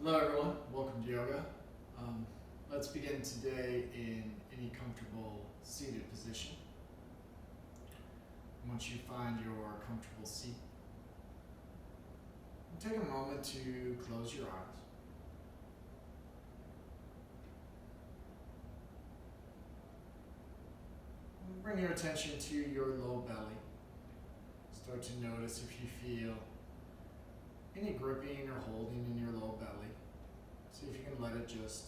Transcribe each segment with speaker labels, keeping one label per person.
Speaker 1: Hello everyone, welcome to yoga. Let's begin today in any comfortable seated position. Once you find your comfortable seat, take a moment to close your eyes. Bring your attention to your low belly. Start to notice if you feel any gripping or holding in your low belly. See if you can let it just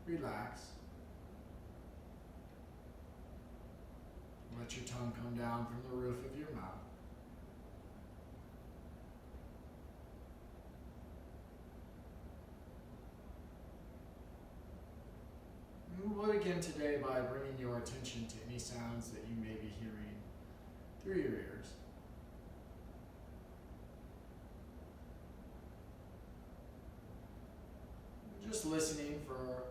Speaker 1: relax. Let your tongue come down from the roof of your mouth. And we'll begin today by bringing your attention to any sounds that you may be hearing through your ears. Just listening for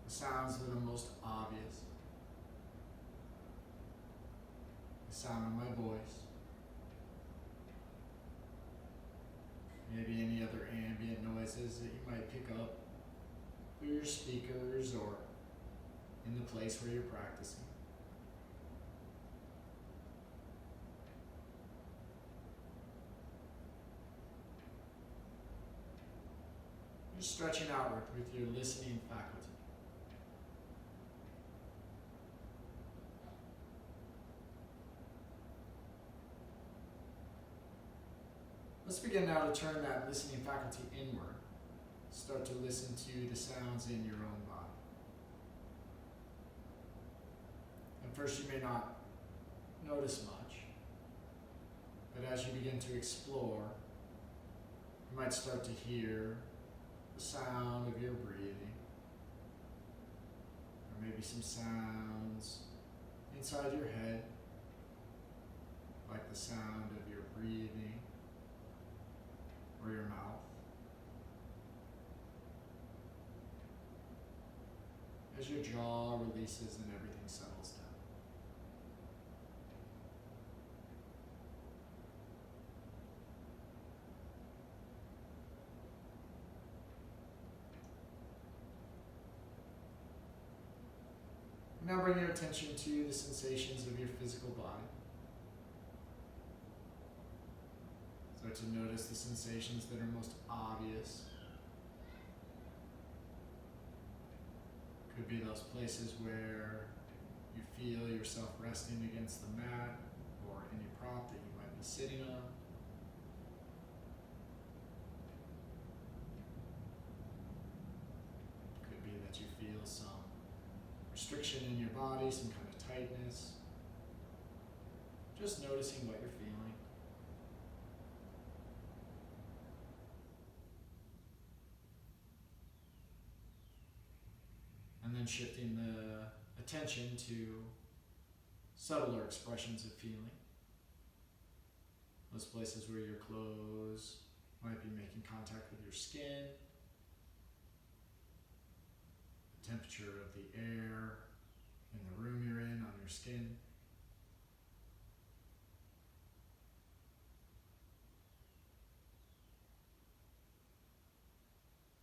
Speaker 1: the sounds that are most obvious. The sound of my voice. Maybe any other ambient noises that you might pick up through your speakers or in the place where you're practicing. Just stretching outward with your listening faculty. Let's begin now to turn that listening faculty inward. Start to listen to the sounds in your own body. At first you may not notice much, but as you begin to explore, you might start to hear the sound of your breathing, or maybe some sounds inside your head, like the sound of your breathing or your mouth. As your jaw releases and everything settles down. Now bring your attention to the sensations of your physical body. Start to notice the sensations that are most obvious. Could be those places where you feel yourself resting against the mat or any prop that you might be sitting on. Could be that you feel some restriction in your body, some kind of tightness. Just noticing what you're feeling. And then shifting the attention to subtler expressions of feeling. Those places where your clothes might be making contact with your skin. The temperature of the air in the room you're in on your skin.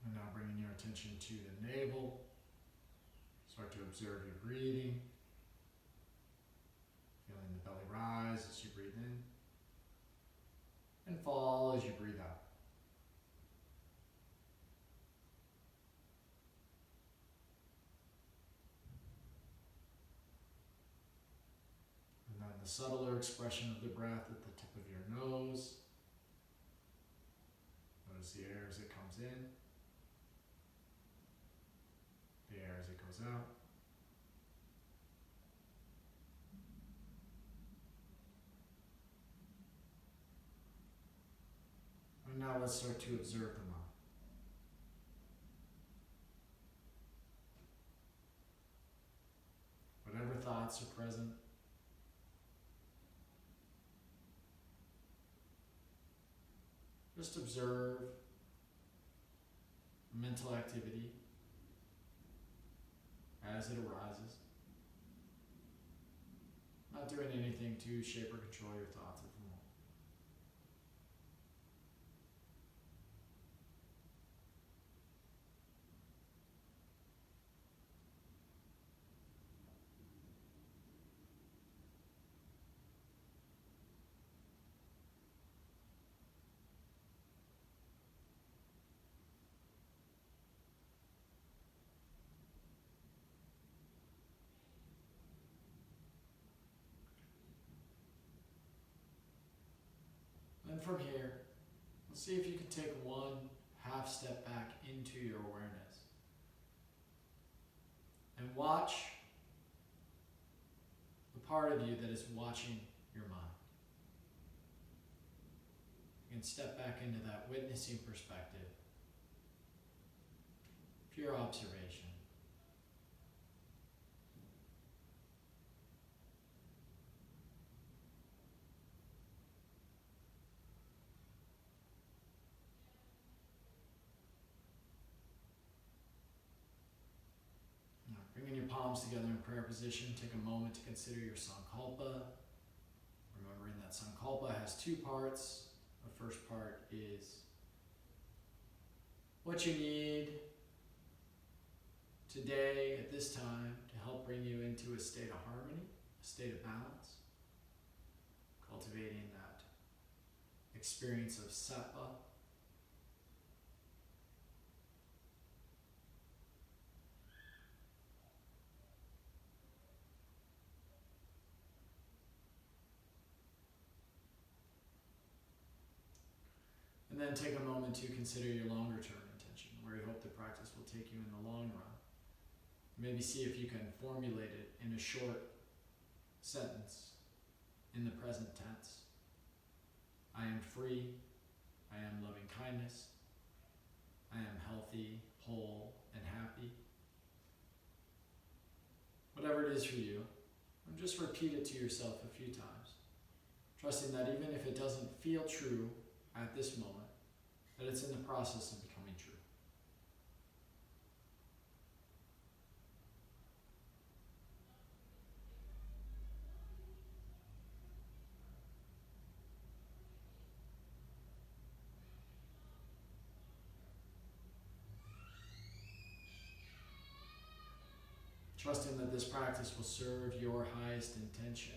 Speaker 1: And now bringing your attention to the navel. Start to observe your breathing, feeling the belly rise as you breathe in, and fall as you breathe out. And then the subtler expression of the breath at the tip of your nose. Notice the air as it comes in. The air as it goes out. And now let's start to observe the mind. Whatever thoughts are present, just observe mental activity as it arises. Not doing anything to shape or control your thoughts at the moment. And from here, let's see if you can take one half step back into your awareness. And watch the part of you that is watching your mind. You can step back into that witnessing perspective, pure observation. Now, bringing your palms together in prayer position, take a moment to consider your sankalpa. Remembering that sankalpa has two parts. The first part is what you need today at this time to help bring you into a state of harmony, a state of balance, cultivating that experience of sattva. And then take a moment to consider your longer term intention, where you hope the practice will take you in the long run. Maybe see if you can formulate it in a short sentence in the present tense. I am free. I am loving kindness. I am healthy, whole, and happy. Whatever it is for you, and just repeat it to yourself a few times, trusting that even if it doesn't feel true at this moment, that it's in the process of becoming true. Trusting that this practice will serve your highest intention.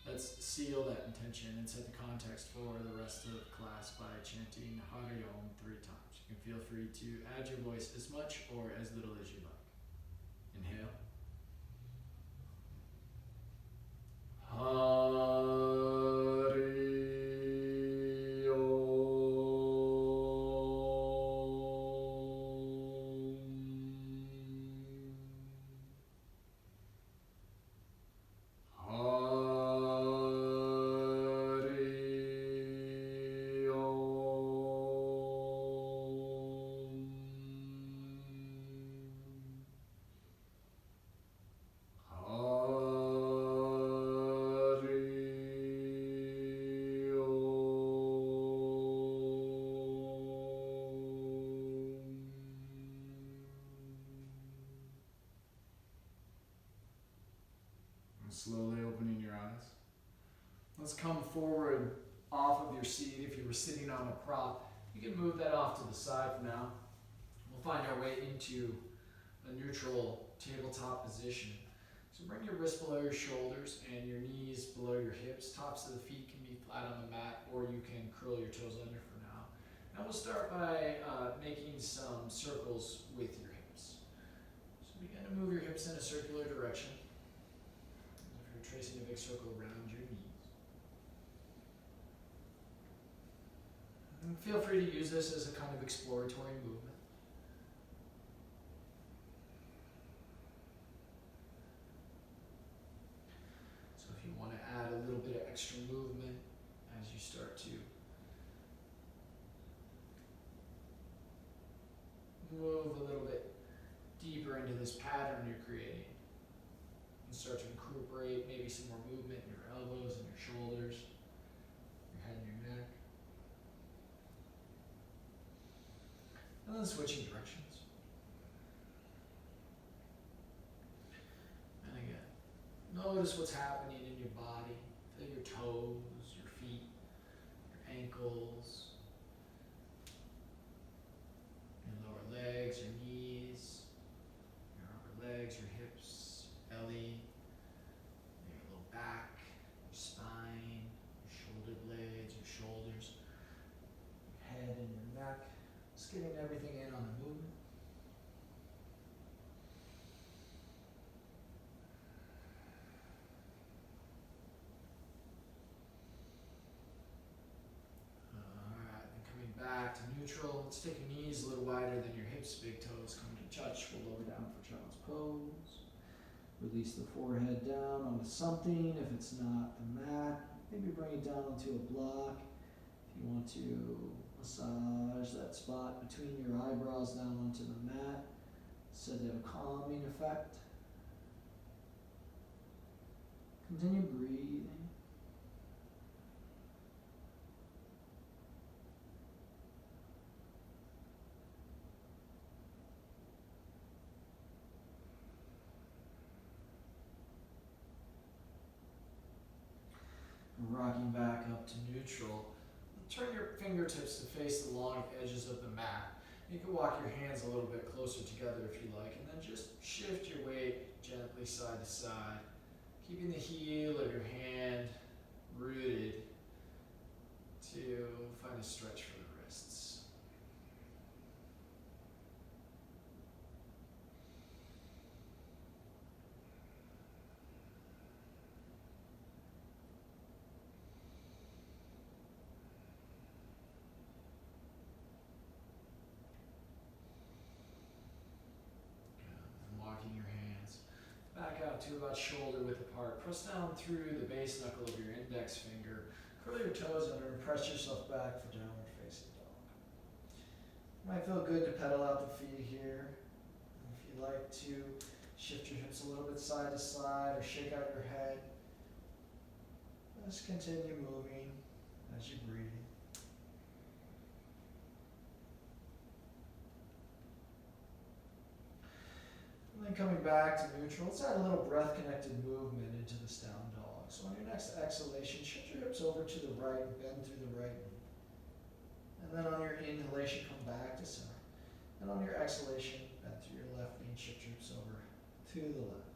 Speaker 1: Let's seal that intention and set the context for the rest of class by chanting Hari Om 3 times. You can feel free to add your voice as much or as little as you like. Inhale. Hari slowly opening your eyes. Let's come forward off of your seat. If you were sitting on a prop, you can move that off to the side for now. We'll find our way into a neutral tabletop position. So bring your wrists below your shoulders and your knees below your hips. Tops of the feet can be flat on the mat, or you can curl your toes under for now. And we'll start by making some circles with your hips. So begin to move your hips in a circular direction. Tracing a big circle around your knees. And feel free to use this as a kind of exploratory movement. So if you want to add a little bit of extra movement as you start to move a little bit deeper into this pattern you're creating, and start to incorporate maybe some more movement in your elbows and your shoulders, your head and your neck. And then switching directions. And again, notice what's happening in your body. Feel your toes, your feet, your ankles, your lower legs, your knees, your upper legs, your hips, belly, your low back, your spine, your shoulder blades, your shoulders, your head and your neck. Just getting everything in on the movement. Neutral. Let's take your knees a little wider than your hips, big toes come to touch. We'll lower down for child's pose. Release the forehead down onto something. If it's not the mat, maybe bring it down onto a block. If you want to massage that spot between your eyebrows down onto the mat, said to have a calming effect. Continue breathing. Rocking back up to neutral. Turn your fingertips to face the long edges of the mat. You can walk your hands a little bit closer together if you like, and then just shift your weight gently side to side, keeping the heel of your hand rooted to find a stretch for the wrists. Walking your hands back out to about shoulder width apart. Press down through the base knuckle of your index finger. Curl your toes under and press yourself back for downward facing dog. Might feel good to pedal out the feet here. If you like to shift your hips a little bit side to side or shake out your head, just continue moving as you breathe. And then coming back to neutral, let's add a little breath-connected movement into this down dog. So on your next exhalation, shift your hips over to the right, bend through the right knee. And then on your inhalation, come back to center. And on your exhalation, bend through your left knee, shift your hips over to the left.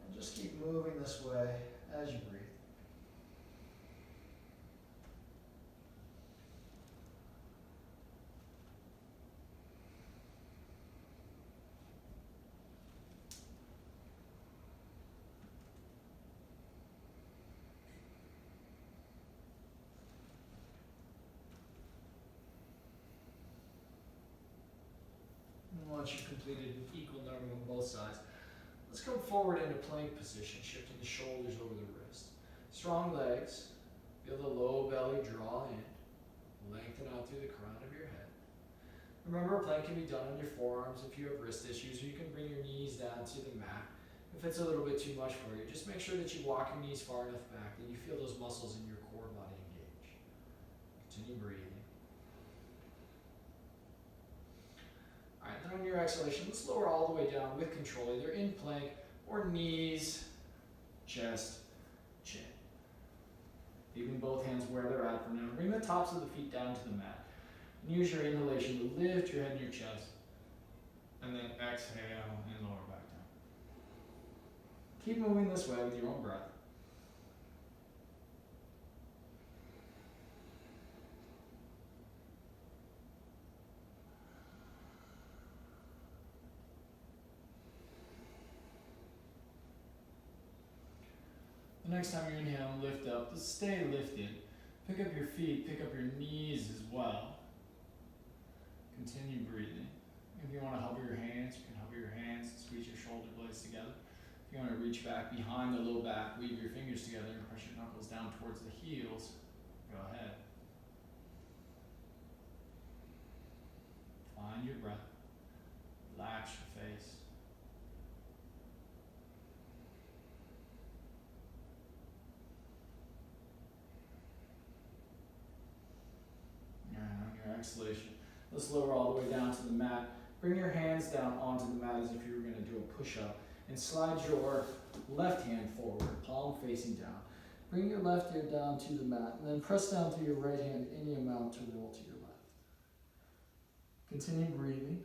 Speaker 1: And just keep moving this way as you breathe. Once you've completed an equal number on both sides, let's come forward into plank position, shifting the shoulders over the wrist. Strong legs, feel the low belly draw in, lengthen out through the crown of your head. Remember, a plank can be done on your forearms if you have wrist issues, or you can bring your knees down to the mat. If it's a little bit too much for you, just make sure that you walk your knees far enough back that you feel those muscles in your core body engage. Continue breathing. Alright, then on your exhalation, let's lower all the way down with control, either in plank or knees, chest, chin. Leaving both hands where they're at for now. Bring the tops of the feet down to the mat. And use your inhalation to lift your head and your chest. And then exhale and lower back down. Keep moving this way with your own breath. The next time you inhale, lift up. Just stay lifted. Pick up your feet, pick up your knees as well. Continue breathing. If you want to hover your hands, you can hover your hands and squeeze your shoulder blades together. If you want to reach back behind the low back, weave your fingers together and press your knuckles down towards the heels, go ahead. Find your breath. Relax your face. And on your exhalation, let's lower all the way down to the mat. Bring your hands down onto the mat as if you were going to do a push-up. And slide your left hand forward, palm facing down. Bring your left ear down to the mat, and then press down through your right hand any amount to roll to your left. Continue breathing.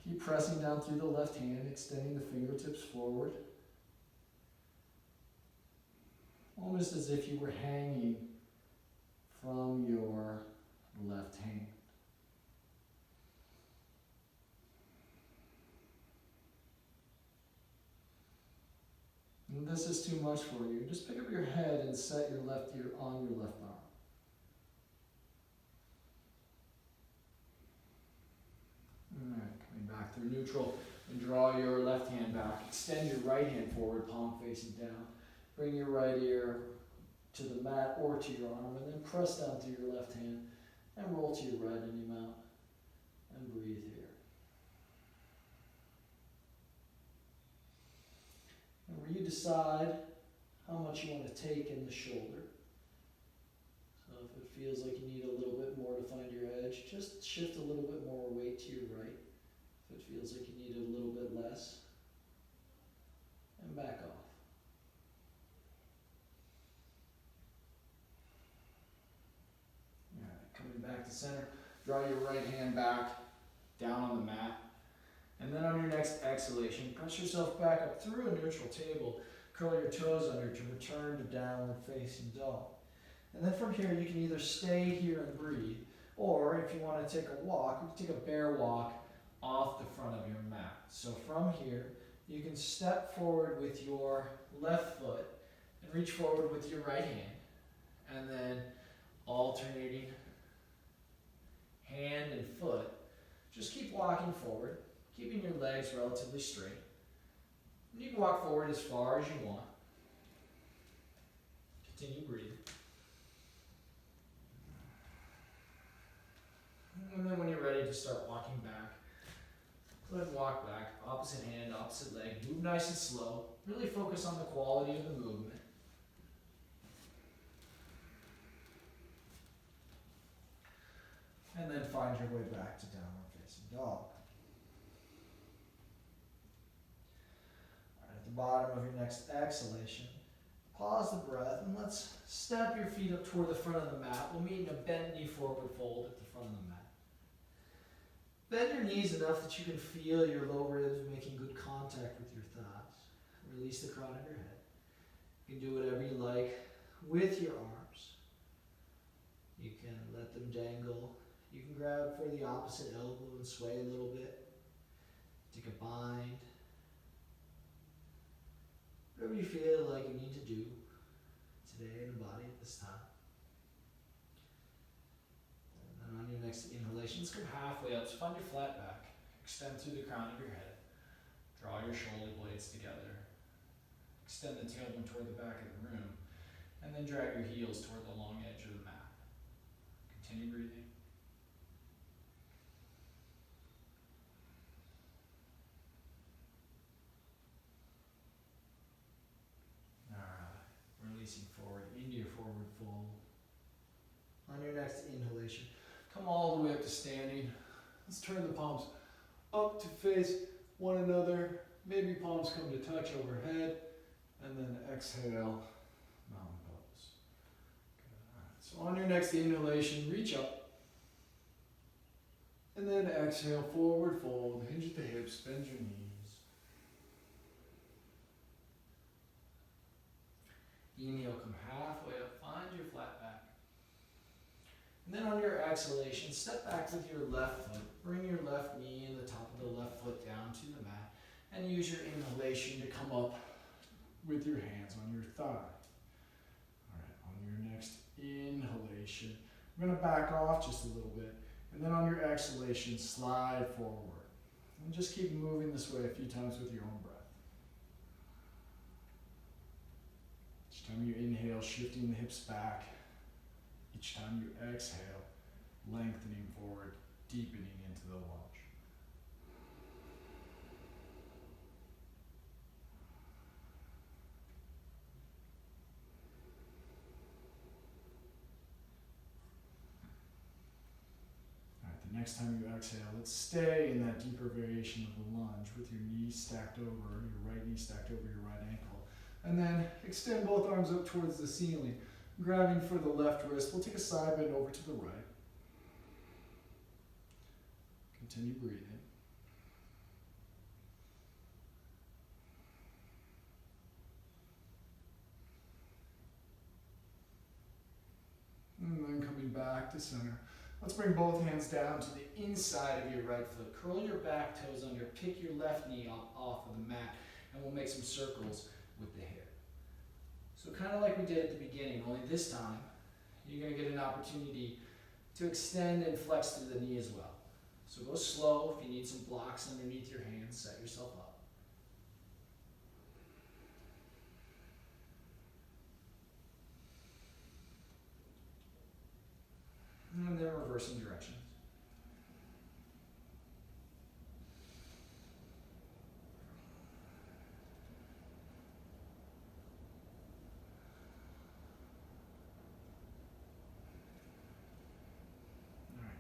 Speaker 1: Keep pressing down through the left hand, extending the fingertips forward. Almost as if you were hanging from your left hand. And this is too much for you. Just pick up your head and set your left ear on your left arm. back through neutral and draw your left hand back. Extend your right hand forward, palm facing down. Bring your right ear to the mat or to your arm, and then press down through your left hand and roll to your right any amount and breathe here. And where you decide how much you want to take in the shoulder. So if it feels like you need a little bit more to find your edge, just shift a little bit more weight to your right. If it feels like you need a little bit less, and back off. All right, coming back to center, draw your right hand back, down on the mat. And then on your next exhalation, press yourself back up through a neutral table. Curl your toes under to return to downward facing dog. And then from here, you can either stay here and breathe, or if you want to take a walk, you can take a bear walk off the front of your mat. So from here, you can step forward with your left foot and reach forward with your right hand. And then alternating hand and foot. Just keep walking forward, keeping your legs relatively straight. And you can walk forward as far as you want. Continue breathing. And then when you're ready to start walking back, go ahead and walk back, opposite hand, opposite leg. Move nice and slow. Really focus on the quality of the movement. And then find your way back to downward facing dog. At the bottom of your next exhalation, pause the breath and let's step your feet up toward the front of the mat. We'll meet in a bent knee forward fold at the front of the mat. Bend your knees enough that you can feel your low ribs making good contact with your thighs. Release the crown of your head. You can do whatever you like with your arms. You can let them dangle. You can grab for the opposite elbow and sway a little bit. Take a bind. Whatever you feel like you need to do today in the body at this time. And then on your next inhalation, let's go halfway up. So find your flat back. Extend through the crown of your head. Draw your shoulder blades together. Extend the tailbone toward the back of the room. And then drag your heels toward the long edge of the mat. Continue breathing. Releasing forward into your forward fold. On your next inhalation, come all the way up to standing. Let's turn the palms up to face one another. Maybe palms come to touch overhead. And then exhale, mountain pose. Good. All right. So on your next inhalation, reach up. And then exhale, forward fold. Hinge at the hips, bend your knees. Inhale, come halfway up, find your flat back. And then on your exhalation, step back with your left foot. Bring your left knee and the top of the left foot down to the mat. And use your inhalation to come up with your hands on your thigh. All right, on your next inhalation, I'm going to back off just a little bit. And then on your exhalation, slide forward. And just keep moving this way a few times with your own breath. Each time you inhale, shifting the hips back. Each time you exhale, lengthening forward, deepening into the lunge. All right, the next time you exhale, let's stay in that deeper variation of the lunge with your knees stacked over, your right knee stacked over your right ankle. And then extend both arms up towards the ceiling. Grabbing for the left wrist, we'll take a side bend over to the right. Continue breathing. And then coming back to center. Let's bring both hands down to the inside of your right foot. Curl your back toes under. Pick your left knee off of the mat. And we'll make some circles with the hip. So kind of like we did at the beginning, only this time, you're going to get an opportunity to extend and flex through the knee as well.
Speaker 2: So go slow. If you need some blocks underneath your hands, set yourself up. And then reversing directions.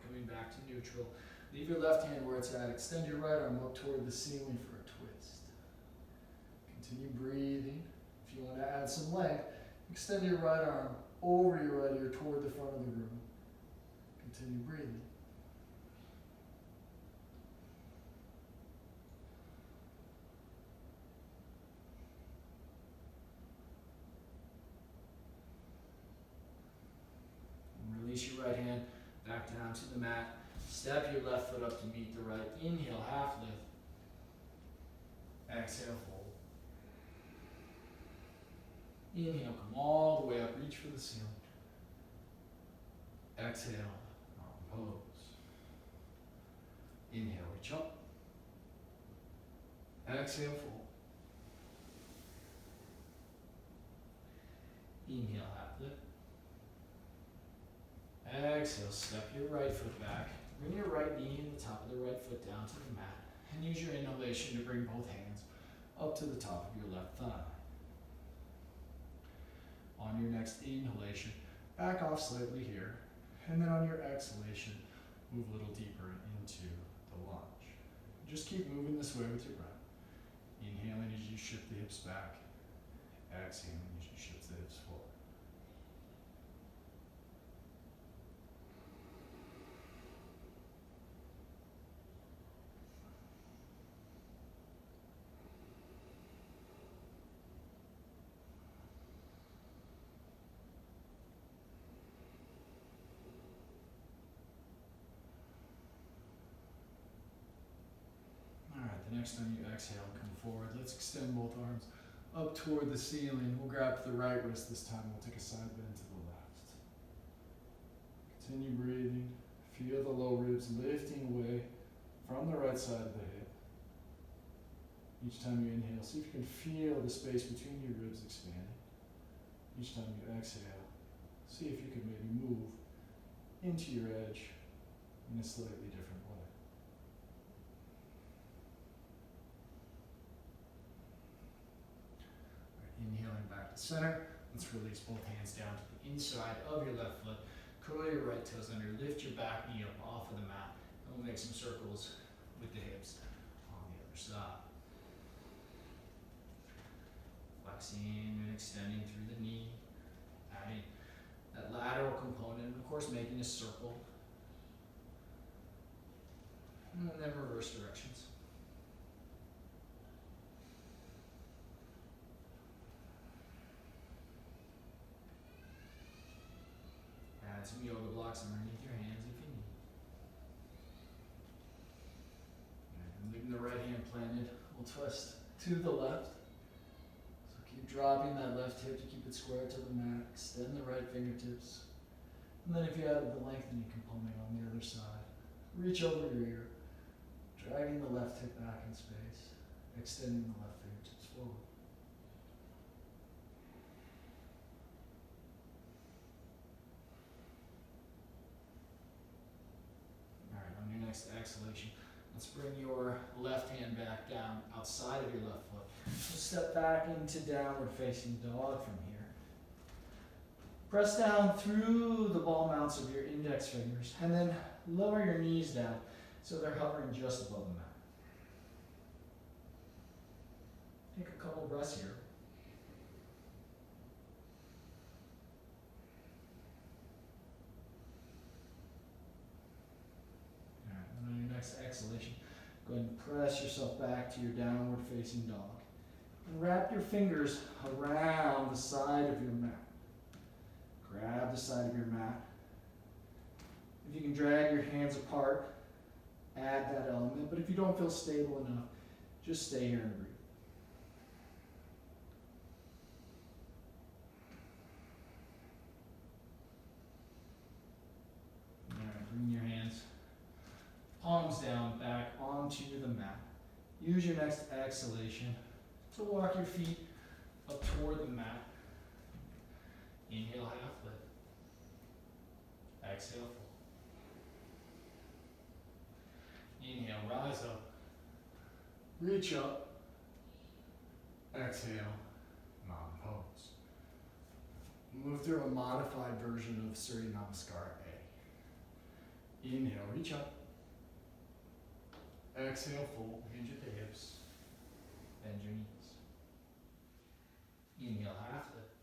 Speaker 2: Coming back to neutral. Leave your left hand where it's at. Extend your right arm up toward the ceiling for a twist. Continue breathing. If you want to add some length, extend your right arm over your right ear toward the front of the room. Continue breathing. And release your right hand back down to the mat. Step your left foot up to meet the right. Inhale, half lift. Exhale, fold. Inhale, come all the way up, reach for the ceiling. Exhale, mountain pose. Inhale, reach up. Exhale, fold. Inhale, half lift. Exhale, step your right foot back. Bring your right knee and the top of the right foot down to the mat. And use your inhalation to bring both hands up to the top of your left thigh. On your next inhalation, back off slightly here. And then on your exhalation, move a little deeper into the lunge. Just keep moving this way with your breath. Inhaling as you shift the hips back. Exhaling as you shift the hips forward. Alright, the next time you exhale, come forward. Let's extend both arms up toward the ceiling. We'll grab the right wrist this time. We'll take a side bend to the left. Continue breathing. Feel the low ribs lifting away from the right side of the hip. Each time you inhale, see if you can feel the space between your ribs expanding. Each time you exhale, see if you can maybe move into your edge in a slightly different way. Inhaling back to center. Let's release both hands down to the inside of your left foot. Curl your right toes under. Lift your back knee up off of the mat. And we'll make some circles with the hips on the other side. Flexing and extending through the knee. Adding that lateral component. And of course, making a circle. And then reverse directions. Add some yoga blocks underneath your hands if you need. And leaving the right hand planted, we'll twist to the left. So keep dropping that left hip to keep it square to the mat. Extend the right fingertips. And then if you added the lengthening component on the other side, reach over your ear, dragging the left hip back in space, extending the left fingertips forward. Next exhalation, let's bring your left hand back down outside of your left foot. Just step back into downward facing dog from here. Press down through the ball mounts of your index fingers and then lower your knees down so they're hovering just above the mat. Take a couple breaths here. On your next exhalation, go ahead and press yourself back to your downward facing dog. And wrap your fingers around the side of your mat. Grab the side of your mat. If you can drag your hands apart, add that element. But if you don't feel stable enough, just stay here and breathe. All right, bring your hands Palms down, back onto the mat. Use your next exhalation to walk your feet up toward the mat. Inhale, half lift. Exhale, fold. Inhale, rise up. Reach up. Exhale, mountain pose.
Speaker 1: Move through a modified version of Surya Namaskar A.
Speaker 2: Inhale, reach up.
Speaker 1: Exhale, fold.
Speaker 2: Hinge at the hips. Bend your knees. Inhale, half lift.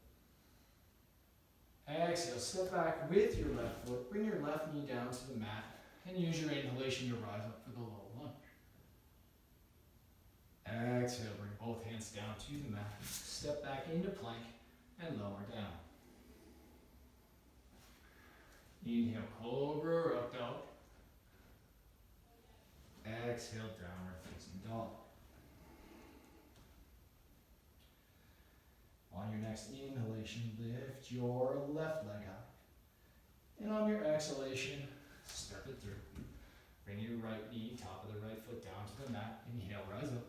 Speaker 2: Exhale, step back with your left foot. Bring your left knee down to the mat and use your inhalation to rise up for the low lunge. Exhale, bring both hands down to the mat. Step back into plank and lower down. Inhale, cobra or up dog. Exhale, downward facing dog. On your next inhalation, lift your left leg up. And on your exhalation, step it through. Bring your right knee, top of the right foot down to the mat. Inhale, rise up.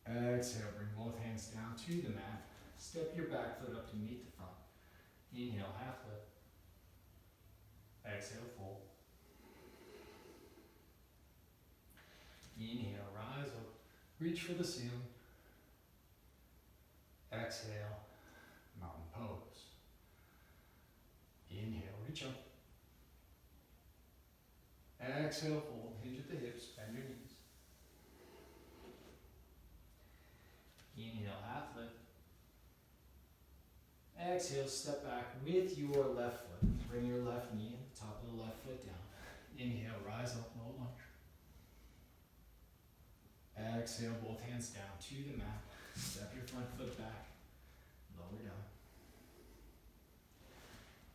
Speaker 2: Exhale, bring both hands down to the mat. Step your back foot up to meet the front. Inhale, half lift. Exhale, fold. Inhale, rise up. Reach for the ceiling. Exhale, mountain pose. Inhale, reach up. Exhale, fold. Hinge at the hips, bend your knees. Inhale, half lift. Exhale, step back with your left foot. Bring your left knee and the top of the left foot down. Inhale, rise up, low lunge. Exhale, both hands down to the mat. Step your front foot back, lower down.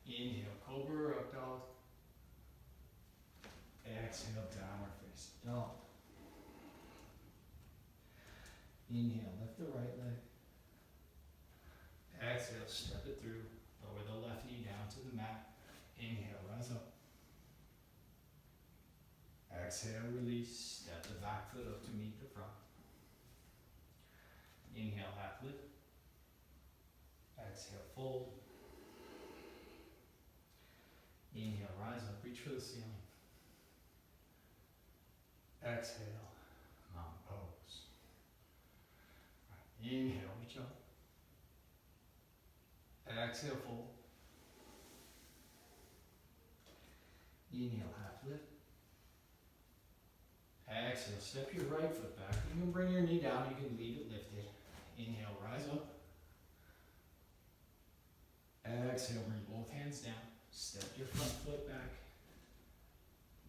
Speaker 2: Inhale, cobra or up dog. Exhale, downward facing dog. Inhale, lift the right leg. Exhale, step it through. Lower the left knee down to the mat. Inhale, rise up. Exhale, release. Step the back foot up to meet the front. Inhale, half lift. Exhale, fold. Inhale, rise up. Reach for the ceiling. Exhale, mountain pose. Inhale, reach up. Exhale, fold. Inhale, half lift. Exhale, step your right foot back. You can bring your knee down, you can leave it lifted. Inhale, rise up. Exhale, bring both hands down. Step your front foot back.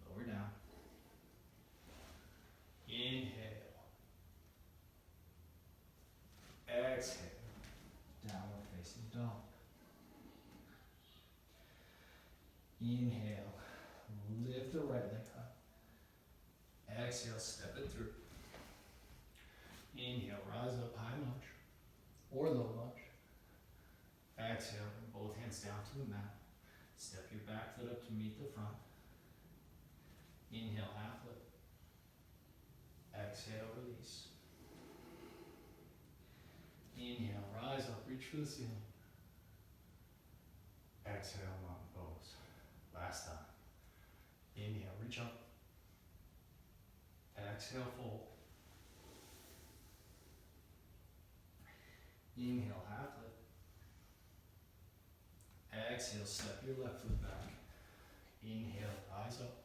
Speaker 2: Lower down. Inhale. Exhale. Downward facing dog. Inhale. Lift the right leg up. Exhale, step it through. Inhale, rise up, high lunge or low lunge. Exhale, bring both hands down to the mat. Step your back foot up to meet the front. Inhale, half lift. Exhale, release. Inhale, rise up, reach for the ceiling. Exhale, mountain pose. Last time. Inhale, reach up. Exhale, fold. Inhale, half lift. Exhale, step your left foot back. Inhale, rise up.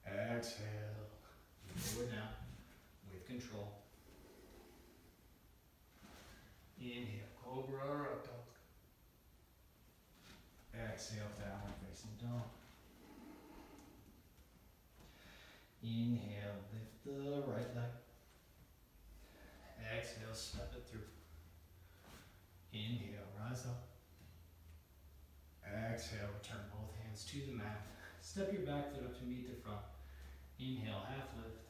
Speaker 2: Exhale, lower down with control. Inhale, cobra or up dog. Exhale, downward facing dog. Inhale, lift the right leg. Exhale, step it through. Inhale, rise up. Exhale, return both hands to the mat. Step your back foot up to meet the front. Inhale, half lift.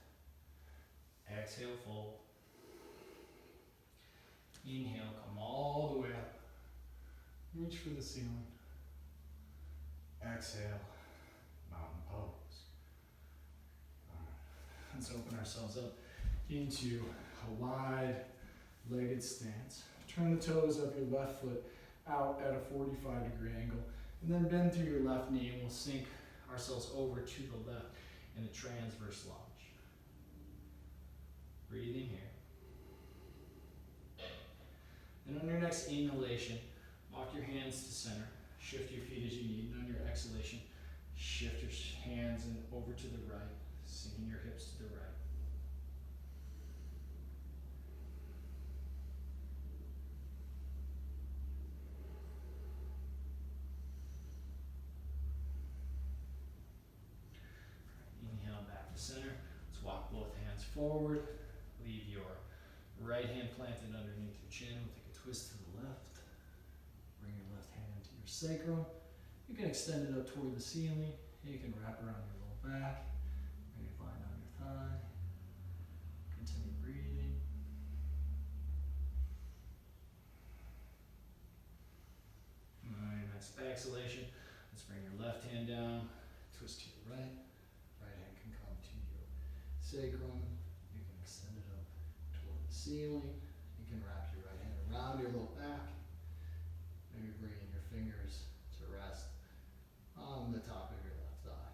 Speaker 2: Exhale, fold. Inhale, come all the way up. Reach for the ceiling.
Speaker 1: Exhale, mountain pose.
Speaker 2: Let's open ourselves up into a wide legged stance. Turn the toes of your left foot out at a 45-degree angle, and then bend through your left knee, and we'll sink ourselves over to the left in a transverse lunge. Breathing here. And on your next inhalation, walk your hands to center. Shift your feet as you need. And on your exhalation, shift your hands and over to the right, sinking your hips to the right. Inhale back to center. Let's walk both hands forward. Leave your right hand planted underneath your chin. We'll take a twist to the left. Bring your left hand to your sacrum. You can extend it up toward the ceiling. You can wrap around your low back. Maybe find on your thigh. Continue breathing. Alright, next exhalation. Let's bring your left hand down. Twist to your right. Right hand can come to your sacrum. You can extend it up toward the ceiling. You can wrap your right hand around your low back. Maybe bringing your fingers to rest on the top of your left thigh.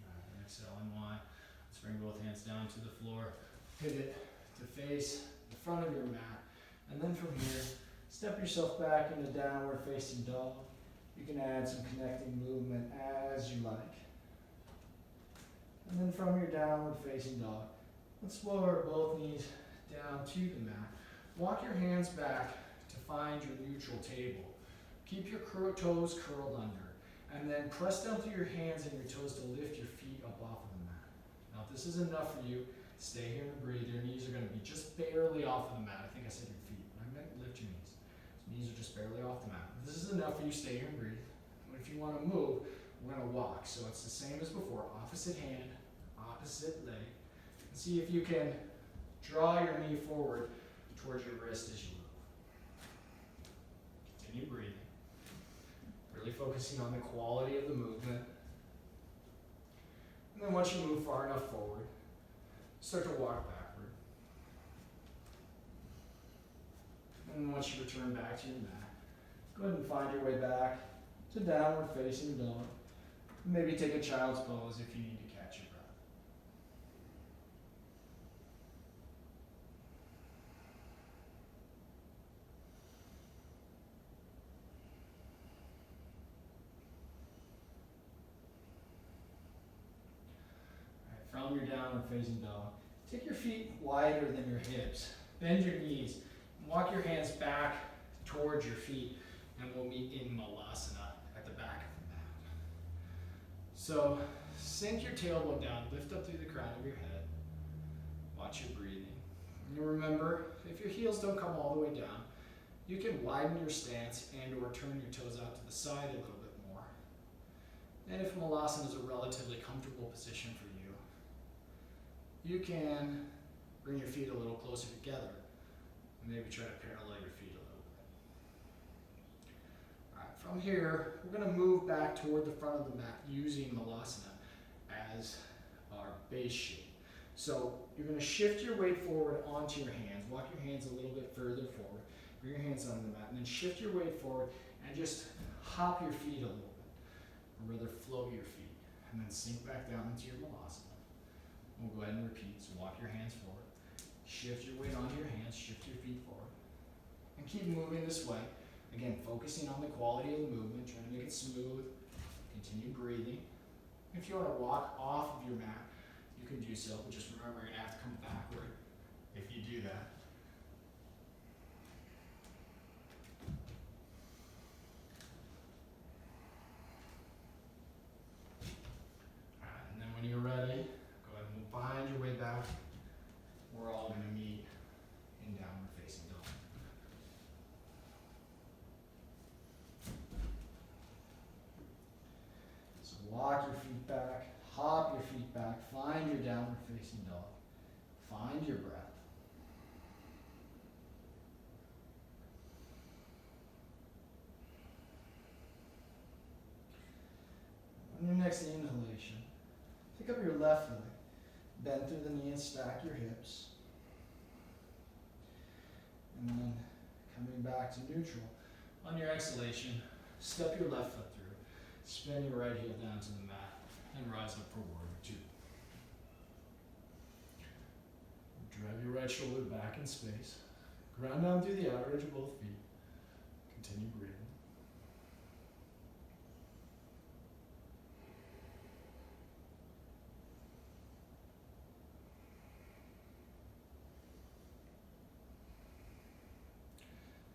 Speaker 2: Alright, exhale, unwind. Let's bring both hands down to the floor. Pivot to face the front of your mat. And then from here, step yourself back into downward facing dog. You can add some connecting movement as you like. And then from your downward facing dog, let's lower both knees down to the mat. Walk your hands back to find your neutral table. Keep your toes curled under. And then press down through your hands and your toes to lift your feet up off of the mat. Now if this is enough for you, stay here and breathe. Your knees are going to be just barely off of the mat. I think I said your feet, but I meant lift your knees. So knees are just barely off the mat. If this is enough for you, stay here and breathe. But if you want to move, we're going to walk. So it's the same as before. Opposite hand, opposite leg. And see if you can draw your knee forward towards your wrist as you move. Continue breathing. Really focusing on the quality of the movement. And then once you move far enough forward, start to walk backward. And then once you return back to your mat, go ahead and find your way back to downward facing dog. Maybe take a child's pose if you need to catch your breath. From your downward facing dog, take your feet wider than your hips. Bend your knees. And walk your hands back towards your feet. And we'll meet in Malasana at the back of the mat. So sink your tailbone down. Lift up through the crown of your head. Watch your breathing. And remember, if your heels don't come all the way down, you can widen your stance and or turn your toes out to the side a little bit more. And if Malasana is a relatively comfortable position for you, you can bring your feet a little closer together and maybe try to parallel your feet a little bit. All right, from here, we're going to move back toward the front of the mat using Malasana as our base shape. So you're going to shift your weight forward onto your hands. Walk your hands a little bit further forward. Bring your hands onto the mat and then shift your weight forward and just hop your feet a little bit, or rather float your feet, and then sink back down into your Malasana. We'll go ahead and repeat. So walk your hands forward. Shift your weight onto your hands. Shift your feet forward. And keep moving this way. Again, focusing on the quality of the movement, trying to make it smooth. Continue breathing. If you want to walk off of your mat, you can do so, but just remember you're going to have to come backward if you do that. All right, and then when you're ready, find your way back. We're all going to meet in downward facing dog. So walk your feet back, hop your feet back, find your downward facing dog. Find your breath. Pick up your left leg. Bend through the knee and stack your hips. And then coming back to neutral. On your exhalation, step your left foot through. Spin your right heel down to the mat and rise up for warrior two. Drive your right shoulder back in space. Ground down through the outer edge of both feet. Continue breathing.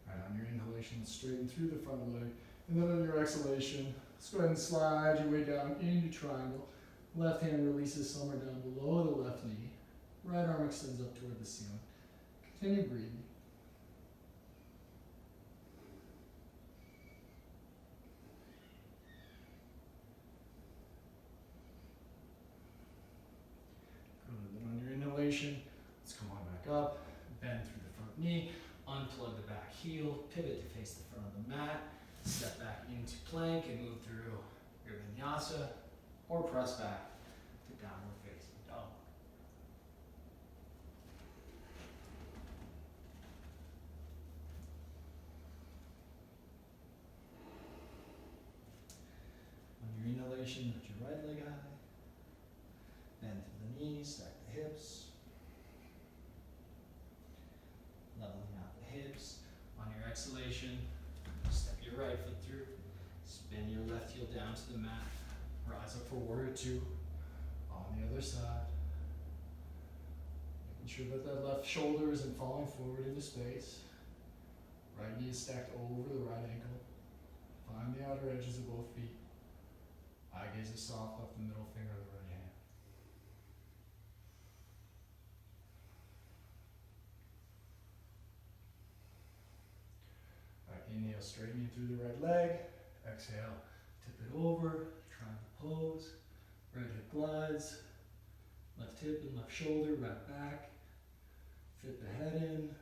Speaker 2: Alright, on your inhalation, straighten through the front leg. And then on your exhalation, let's go ahead and slide your way down into triangle. Left hand releases somewhere down below the left knee. Right arm extends up toward the ceiling. Continue breathing. Good. Then on your inhalation, let's come on back up. Bend through the front knee. Unplug the back heel. Pivot to face the front of the mat. Step back into plank and move through your vinyasa. Or press back to downward facing dog. On your inhalation, lift your right leg high. Bend through the knees, stack the hips. Leveling out the hips. On your exhalation, step your right foot through. Spin your left heel down to the mat. Rise up for warrior two. On the other side. Making sure that that left shoulder isn't falling forward into space. Right knee is stacked over the right ankle. Find the outer edges of both feet. Eye gaze is soft, left the middle finger of the right hand. Alright, inhale, straightening through the right leg. Exhale, tip it over, triangle pose. Right hip glides. Left hip and left shoulder, right back. Fit the head in.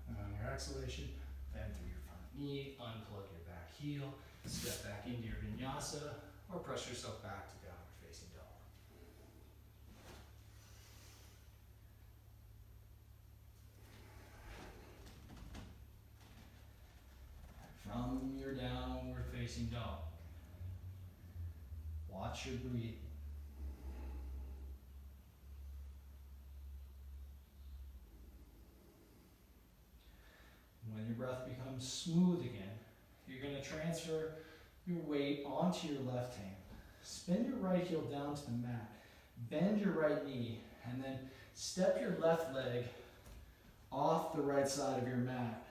Speaker 2: And on your exhalation, bend through your front knee, unplug your back heel, step back into your vinyasa, or press yourself back to downward facing dog. From your downward facing dog, watch your breathing. When your breath becomes smooth again, you're going to transfer your weight onto your left hand. Spin your right heel down to the mat. Bend your right knee, and then step your left leg off the right side of your mat.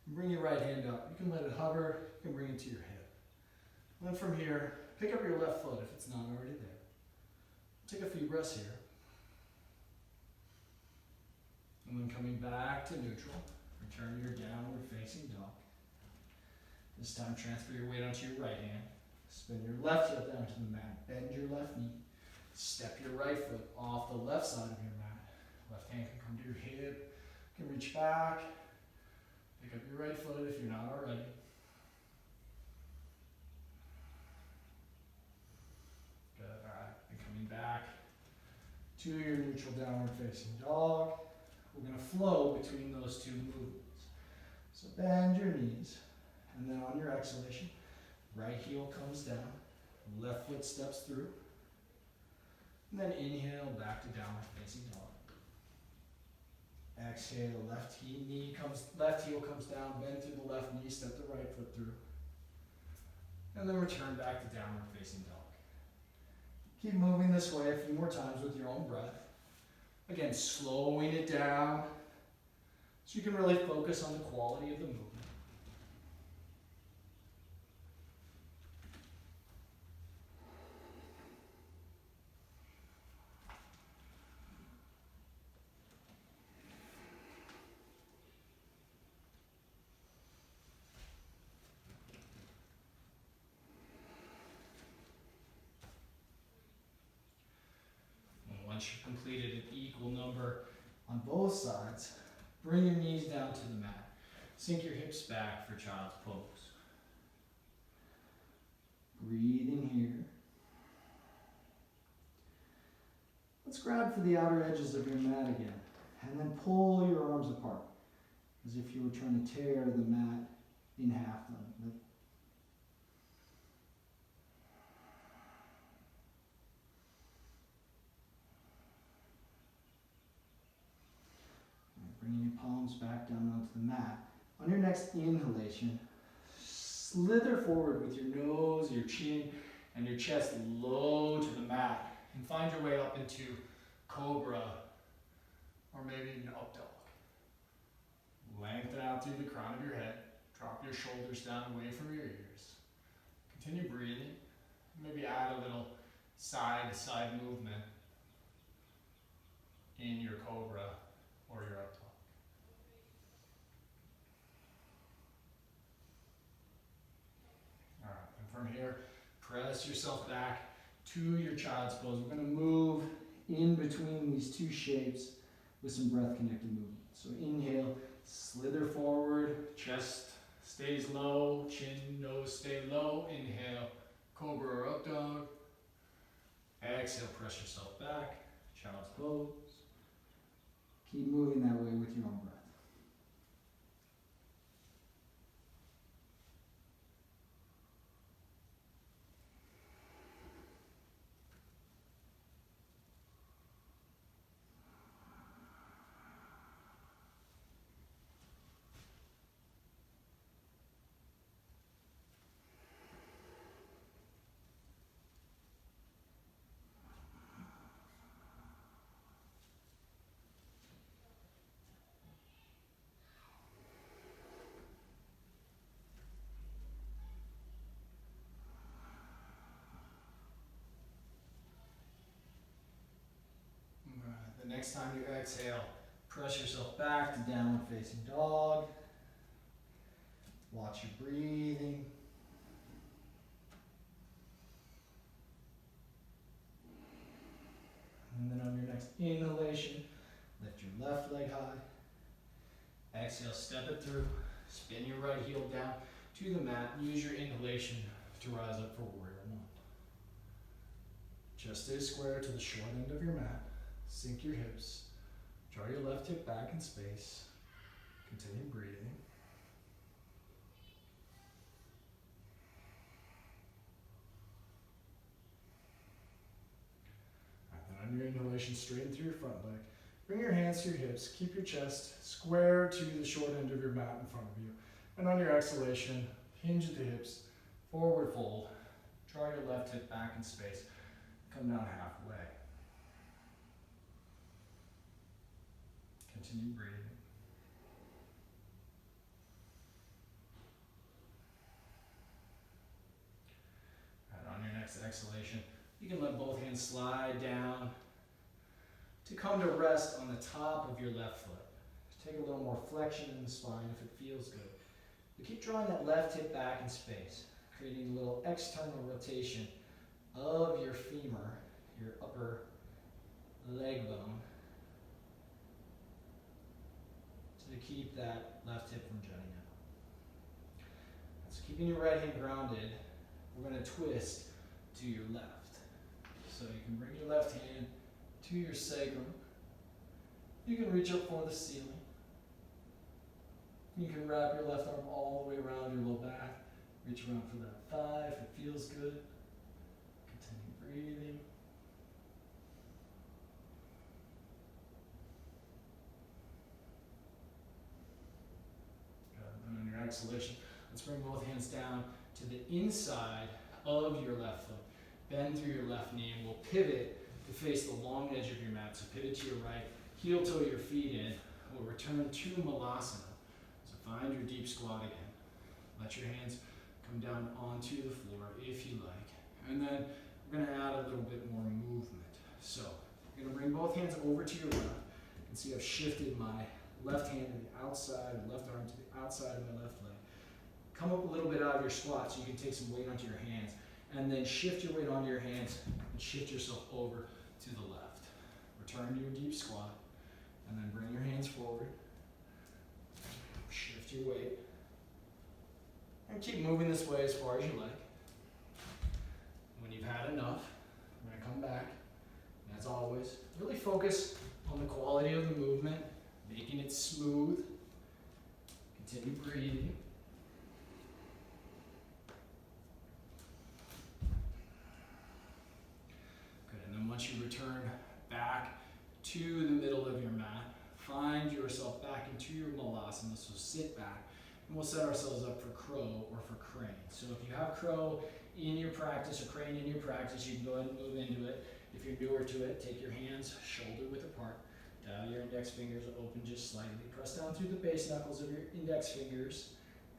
Speaker 2: Bring your right hand up. You can let it hover. You can bring it to your hip. Then from here, pick up your left foot if it's not already there. Take a few breaths here. And then coming back to neutral. Return to your downward facing dog. This time transfer your weight onto your right hand. Spin your left heel down to the mat. Bend your left knee. Step your right foot off the left side of your mat. Left hand can come to your hip. You can reach back. Pick up your right foot if you're not already. Good, alright. And coming back to your neutral downward facing dog. We're going to flow between those two movements. So bend your knees, and then on your exhalation, right heel comes down, left foot steps through, and then inhale back to downward facing dog. Exhale, left heel comes down, bend through the left knee, step the right foot through, and then return back to downward facing dog. Keep moving this way a few more times with your own breath. Again, slowing it down so you can really focus on the quality of the movement. And once you've completed an equal number on both sides. Bring your knees down to the mat. Sink your hips back for child's pose. Breathing here. Let's grab for the outer edges of your mat again. And then pull your arms apart, as if you were trying to tear the mat in half. Bringing your palms back down onto the mat. On your next inhalation, slither forward with your nose, your chin, and your chest low to the mat. And find your way up into cobra, or maybe even up dog. Lengthen out through the crown of your head. Drop your shoulders down away from your ears. Continue breathing. Maybe add a little side-to-side movement in your cobra or your up dog. All right, and from here, press yourself back to your child's pose. We're going to move in between these two shapes with some breath-connected movement. So inhale, slither forward, chest stays low, chin, nose stay low. Inhale, cobra or up dog. Exhale, press yourself back, child's pose. Keep moving that way with your own breath. The next time you exhale, press yourself back to downward facing dog. Watch your breathing. And then on your next inhalation, lift your left leg high. Exhale, step it through. Spin your right heel down to the mat. Use your inhalation to rise up for warrior one. Just stay square to the short end of your mat. Sink your hips. Draw your left hip back in space. Continue breathing. And then on your inhalation, straighten through your front leg. Bring your hands to your hips. Keep your chest square to the short end of your mat in front of you. And on your exhalation, hinge at the hips, forward fold. Draw your left hip back in space. Come down halfway. Continue breathing. And on your next exhalation, you can let both hands slide down to come to rest on the top of your left foot. Take a little more flexion in the spine if it feels good. But keep drawing that left hip back in space, creating a little external rotation of your femur, your upper leg bone, to keep that left hip from jutting out. So keeping your right hand grounded, we're going to twist to your left. So you can bring your left hand to your sacrum. You can reach up for the ceiling. You can wrap your left arm all the way around your low back. Reach around for that thigh if it feels good. Continue breathing. And on your exhalation, let's bring both hands down to the inside of your left foot. Bend through your left knee and we'll pivot to face the long edge of your mat. So pivot to your right, heel toe your feet in. We'll return to Malasana. So find your deep squat again. Let your hands come down onto the floor if you like. And then we're going to add a little bit more movement. So I'm going to bring both hands over to your left. You can see I've shifted my left hand to the outside, left arm to the outside of my left leg. Come up a little bit out of your squat so you can take some weight onto your hands. And then shift your weight onto your hands and shift yourself over to the left. Return to your deep squat. And then bring your hands forward. Shift your weight. And keep moving this way as far as you like. When you've had enough, we're going to come back. And as always, really focus on the quality of the movement, making it smooth. Continue breathing. Good, and then once you return back to the middle of your mat, find yourself back into your malasana, so sit back. And we'll set ourselves up for crow or for crane. So if you have crow in your practice or crane in your practice, you can go ahead and move into it. If you're newer to it, take your hands shoulder width apart. Dial your index fingers open just slightly. Press down through the base knuckles of your index fingers.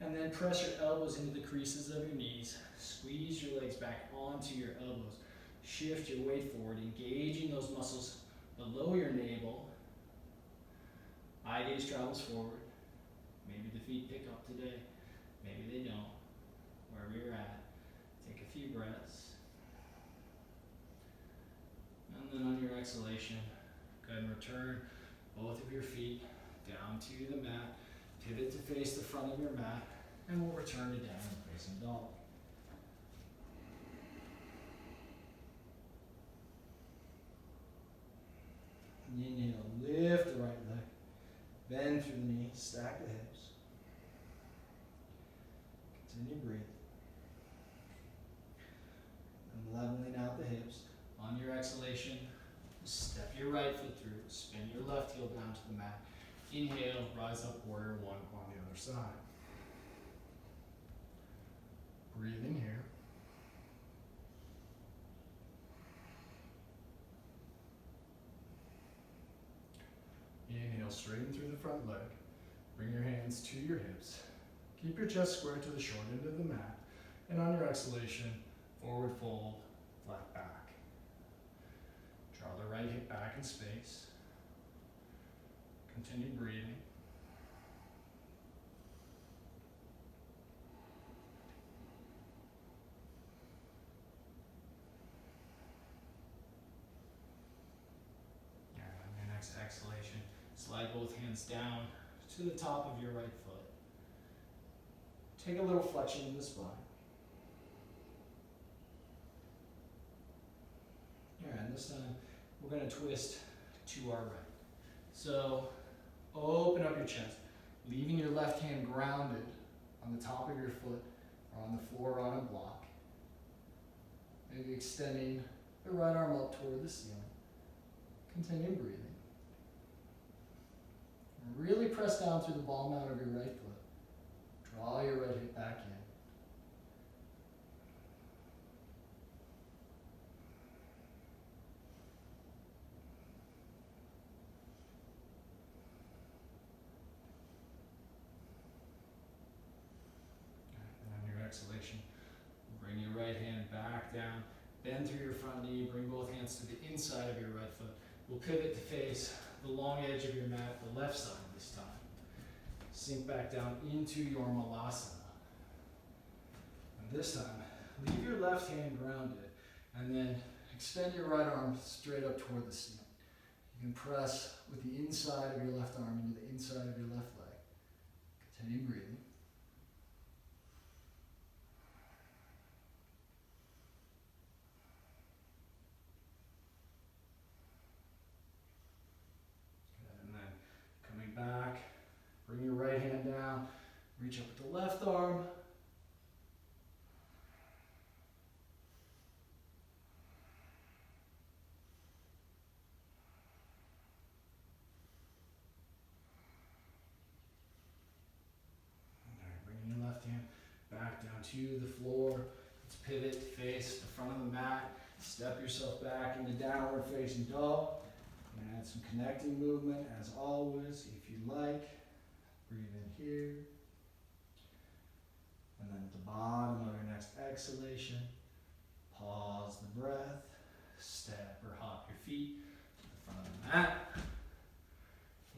Speaker 2: And then press your elbows into the creases of your knees. Squeeze your legs back onto your elbows. Shift your weight forward, engaging those muscles below your navel. Eye gaze travels forward. Maybe the feet pick up today. Maybe they don't. Wherever you're at, take a few breaths. And then on your exhalation, go ahead and return both of your feet down to the mat. Pivot to face the front of your mat, and we'll return to downward facing dog. Inhale, lift the right leg. Bend through the knee, stack the hips. Continue breathing. And leveling out the hips. On your exhalation, step your right foot through, spin your left heel down to the mat. Inhale, rise up, warrior one on the other side. Breathe in here. Inhale, straighten through the front leg. Bring your hands to your hips. Keep your chest square to the short end of the mat. And on your exhalation, forward fold, flat back. Draw the right hip back in space. Continue breathing. And on your next exhalation, slide both hands down to the top of your right foot. Take a little flexion in the spine. Alright, and this time we're going to twist to our right. So open up your chest, leaving your left hand grounded on the top of your foot or on the floor or on a block. Maybe extending the right arm up toward the ceiling. Continue breathing. And really press down through the ball mount of your right foot. Draw your right hip back in. And on your exhalation, bring your right hand back down. Bend through your front knee. Bring both hands to the inside of your right foot. We'll pivot to face the long edge of your mat, the left side this time. Sink back down into your malasana. And this time, leave your left hand grounded and then extend your right arm straight up toward the ceiling. You can press with the inside of your left arm into the inside of your left leg. Continue breathing. Good. And then coming back, bring your right hand down, reach up with the left arm. Your left hand back down to the floor. Let's pivot, face the front of the mat. Step yourself back into downward facing dog. And add some connecting movement as always, if you like. Breathe in here. And then at the bottom of your next exhalation, pause the breath. Step or hop your feet to the front of the mat.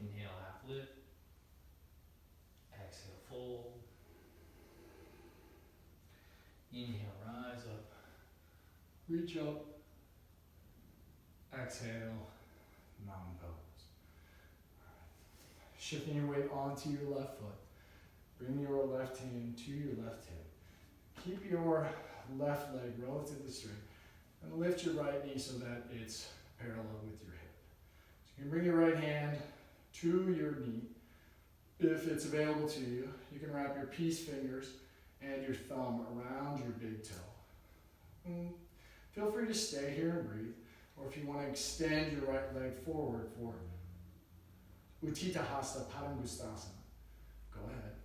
Speaker 2: Inhale, half lift. Exhale, fold. Inhale, rise up, reach up, exhale, mountain pose. shifting your weight onto your left foot. Bring your left hand to your left hip. Keep your left leg relatively straight and lift your right knee so that it's parallel with your hip. So you can bring your right hand to your knee. If it's available to you, you can wrap your peace fingers and your thumb around your big toe. Feel free to stay here and breathe, or if you want to extend your right leg forward for Utthita Hasta Padangusthasana, go ahead.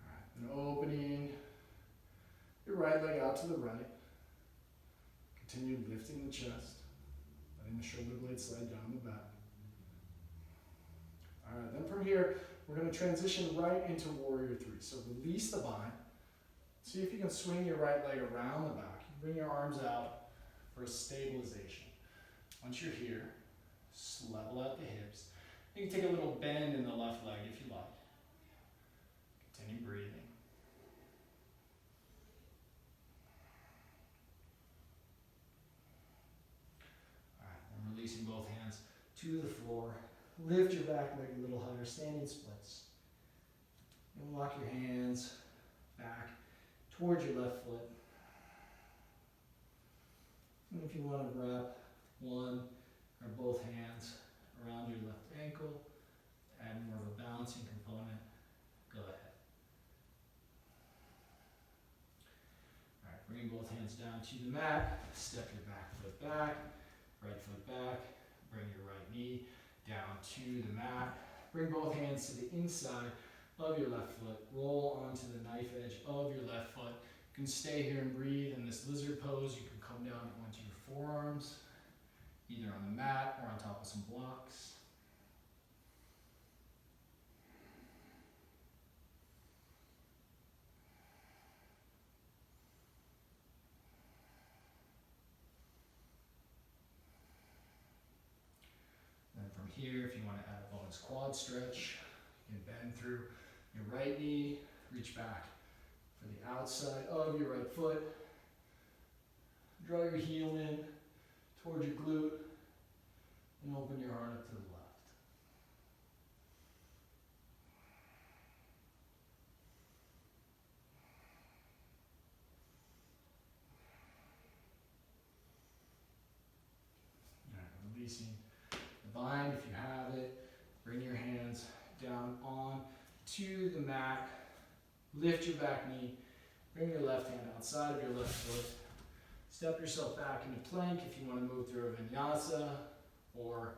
Speaker 2: All right, and opening your right leg out to the right. Continue lifting the chest, letting the shoulder blades slide down the back. All right, then from here, we're going to transition right into Warrior Three. So release the bind. See if you can swing your right leg around the back. Bring your arms out for a stabilization. Once you're here, level out the hips. You can take a little bend in the left leg if you like. Continue breathing. All right, and releasing both hands to the floor. Lift your back leg a little higher, standing splits. And walk your hands back towards your left foot. And if you want to wrap one or both hands around your left ankle, add more of a balancing component, go ahead. All right, bring both hands down to the mat, step your back foot back, right foot back, bring your right knee down to the mat. Bring both hands to the inside of your left foot. Roll onto the knife edge of your left foot. You can stay here and breathe in this lizard pose. You can come down onto your forearms, either on the mat or on top of some blocks. Then from here, if you want to add a bonus quad stretch, you can bend through your right knee, reach back for the outside of your right foot. Draw your heel in towards your glute and open your heart up to the left. All right, releasing the bind if you have it. Bring your hands down on to the mat. Lift your back knee. Bring your left hand outside of your left foot. Step yourself back into plank if you want to move through a vinyasa, or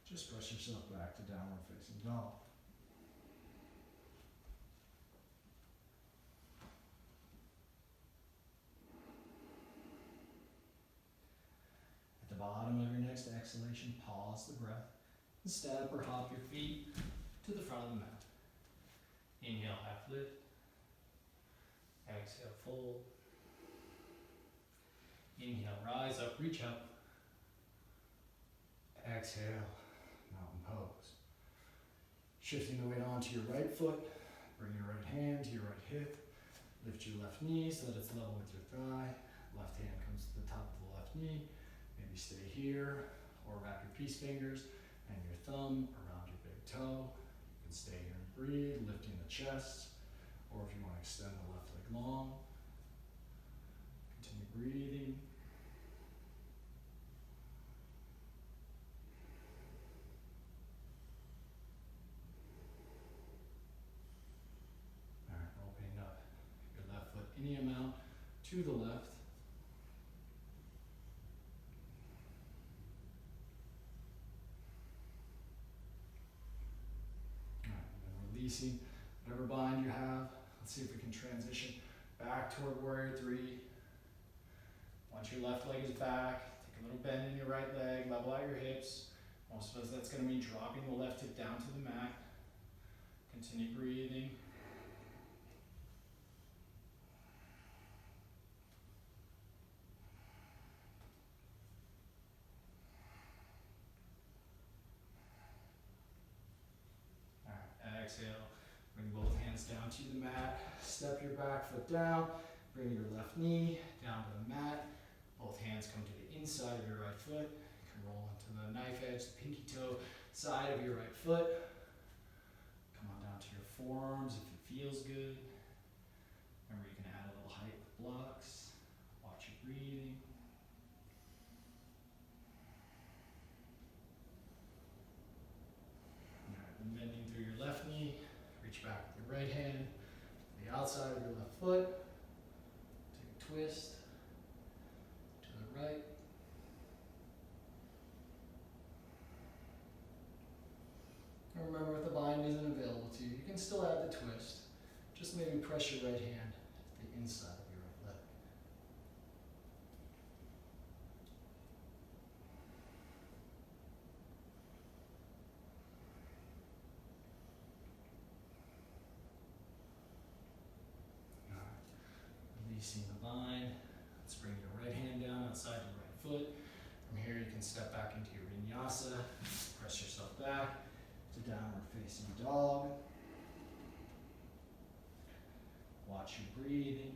Speaker 2: just brush yourself back to downward facing dog. At the bottom of your next exhalation, pause the breath and step or hop your feet to the front of the mat. Inhale, half lift. Exhale, fold. Inhale, rise up, reach up. Exhale, mountain pose. Shifting the weight onto your right foot. Bring your right hand to your right hip. Lift your left knee so that it's level with your thigh. Left hand comes to the top of the left knee. Maybe stay here, or wrap your peace fingers and your thumb around your big toe. You can stay here and breathe, lifting the chest, or if you want to extend the left leg long, continue breathing. All right, opening up your left foot any amount to the left. All right, and then releasing whatever bind you have. Let's see if we can transition back toward Warrior Three. Once your left leg is back, take a little bend in your right leg, level out your hips. Most of us, that's going to mean dropping the left hip down to the mat. Continue breathing. All right, exhale. Bring both hands down to the mat. Step your back foot down. Bring your left knee down to the mat. Both hands come to the inside of your right foot. You can roll into the knife edge, the pinky toe side of your right foot. Come on down to your forearms if it feels good. Remember, you can add a little height with blocks. Watch your breathing. All right, then bending through your left knee. Reach back with your right hand to the outside of your left foot. Take a twist to the right. And remember, if the bind isn't available to you, you can still add the twist. Just maybe press your right hand to the inside of your right leg. All right. Releasing the bind. Let's bring your right hand down outside your right foot. From here, you can step back into your vinyasa. Press yourself back to downward facing dog. Watch your breathing.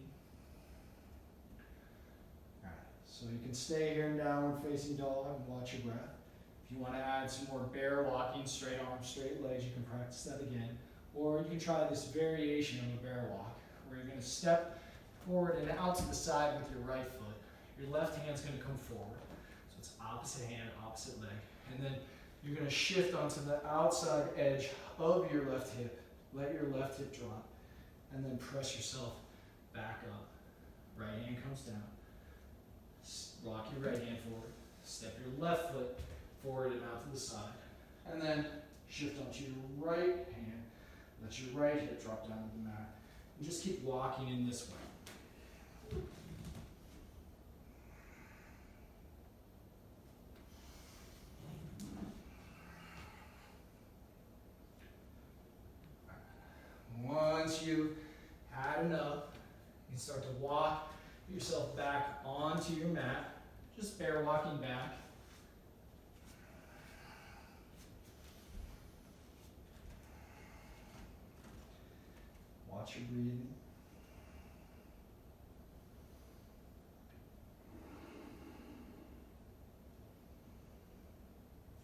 Speaker 2: Alright, so you can stay here in downward facing dog and watch your breath. If you want to add some more bear walking, straight arms, straight legs, you can practice that again. Or you can try this variation of a bear walk, where you're going to step forward and out to the side with your right foot. Your left hand's going to come forward. So it's opposite hand, opposite leg. And then you're going to shift onto the outside edge of your left hip. Let your left hip drop. And then press yourself back up. Right hand comes down. Rock your right hand forward. Step your left foot forward and out to the side. And then shift onto your right hand. Let your right hip drop down to the mat. And just keep walking in this way. Once you've had enough, you can start to walk yourself back onto your mat. Just bear walking back. Watch your breathing.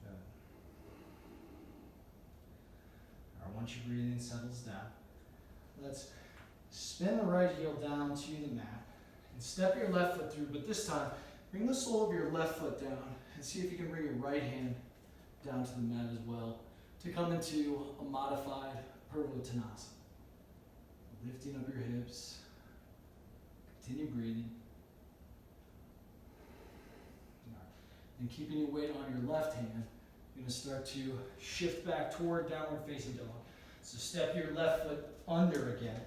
Speaker 2: Good. All right, once your breathing settles down, let's spin the right heel down to the mat and step your left foot through, but this time bring the sole of your left foot down and see if you can bring your right hand down to the mat as well to come into a modified Purvottanasana. Lifting up your hips, continue breathing. And keeping your weight on your left hand, you're going to start to shift back toward downward facing dog. So step your left foot under again.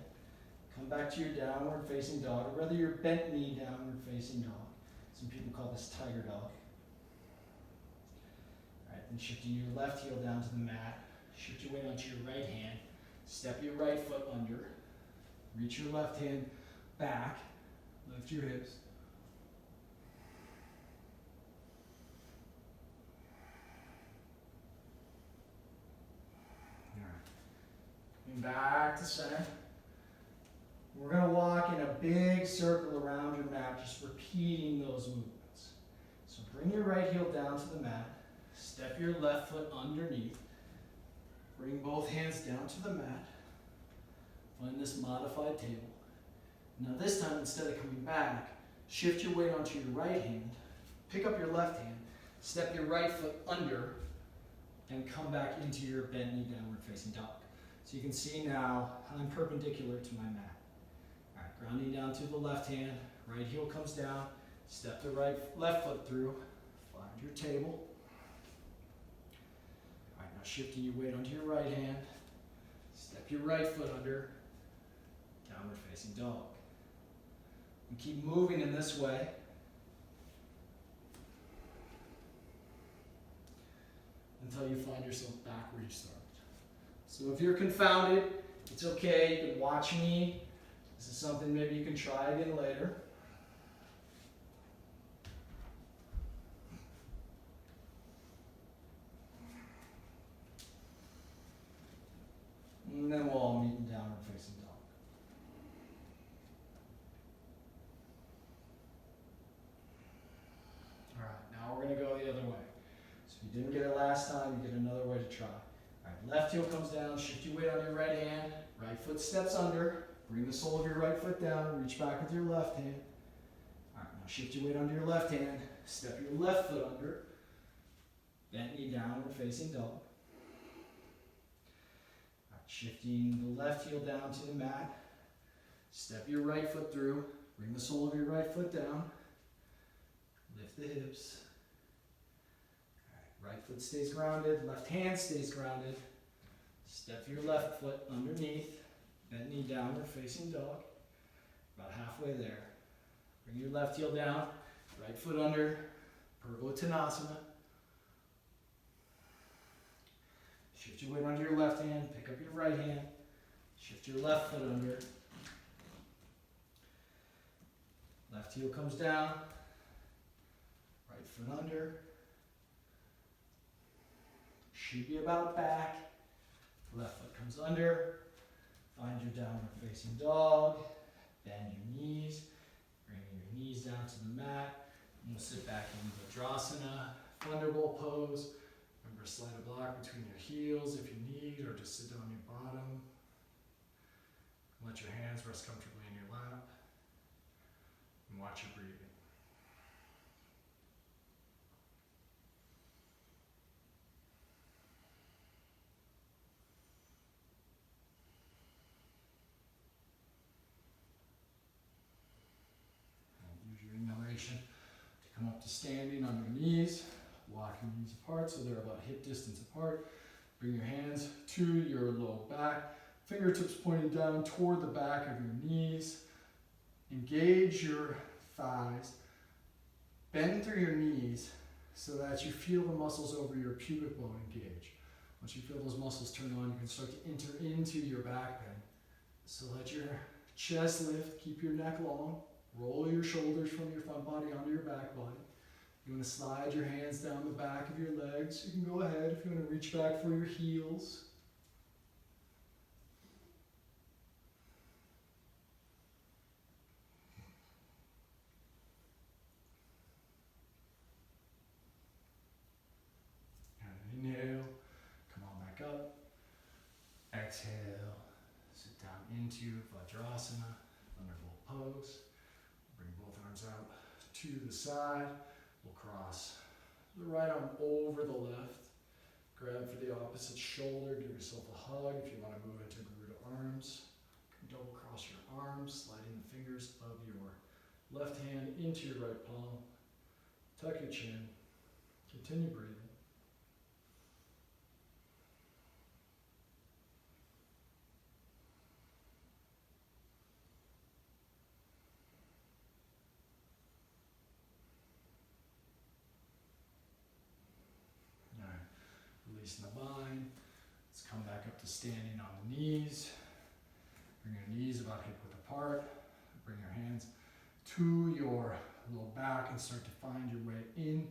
Speaker 2: Come back to your downward facing dog, or rather your bent knee downward facing dog. Some people call this tiger dog. All right, then shifting your left heel down to the mat. Shift your weight onto your right hand. Step your right foot under. Reach your left hand back. Lift your hips. Back to center. We're going to walk in a big circle around your mat, just repeating those movements. So bring your right heel down to the mat. Step your left foot underneath. Bring both hands down to the mat. Find this modified table. Now this time, instead of coming back, shift your weight onto your right hand. Pick up your left hand. Step your right foot under and come back into your bent knee downward facing dog. So you can see now I'm perpendicular to my mat. All right, grounding down to the left hand, right heel comes down, step the left foot through, find your table. All right, now shifting your weight onto your right hand, step your right foot under, downward facing dog. And keep moving in this way. Until you find yourself back where you started. So if you're confounded, it's okay. You can watch me. This is something maybe you can try again later. And then we'll all meet in downward facing dog. last time, you get another way to try. All right, left heel comes down, shift your weight on your right hand, right foot steps under, bring the sole of your right foot down, reach back with your left hand. All right, now shift your weight onto your left hand, step your left foot under, bent knee downward facing dog. All right, shifting the left heel down to the mat, step your right foot through, bring the sole of your right foot down, lift the hips. Right foot stays grounded, left hand stays grounded. Step your left foot underneath, bent knee downward facing dog. About halfway there. Bring your left heel down, right foot under, Purvottanasana. Shift your weight onto your left hand, pick up your right hand, shift your left foot under. Left heel comes down, right foot under. Should be about back. Left foot comes under. Find your downward facing dog. Bend your knees. Bring your knees down to the mat. And we'll sit back in Vigorous, thunderbolt pose. Remember, slide a block between your heels if you need, or just sit on your bottom. Let your hands rest comfortably in your lap. And watch your breathing. To come up to standing on your knees, walk your knees apart so they're about hip distance apart. Bring your hands to your low back, fingertips pointing down toward the back of your knees. Engage your thighs, bend through your knees so that you feel the muscles over your pubic bone engage. Once you feel those muscles turn on, you can start to enter into your back bend. So let your chest lift, keep your neck long. Roll your shoulders from your front body onto your back body. You want to slide your hands down the back of your legs. You can go ahead if you want to reach back for your heels. And inhale, come on back up. Exhale, sit down into Vajrasana, thunderbolt pose. Bring both arms out to the side. We'll cross the right arm over the left. Grab for the opposite shoulder. Give yourself a hug if you want to move into Garuda arms. Double cross your arms, sliding the fingers of your left hand into your right palm. Tuck your chin. Continue breathing. Releasing the bind. Let's come back up to standing on the knees. Bring your knees about hip width apart. Bring your hands to your low back and start to find your way in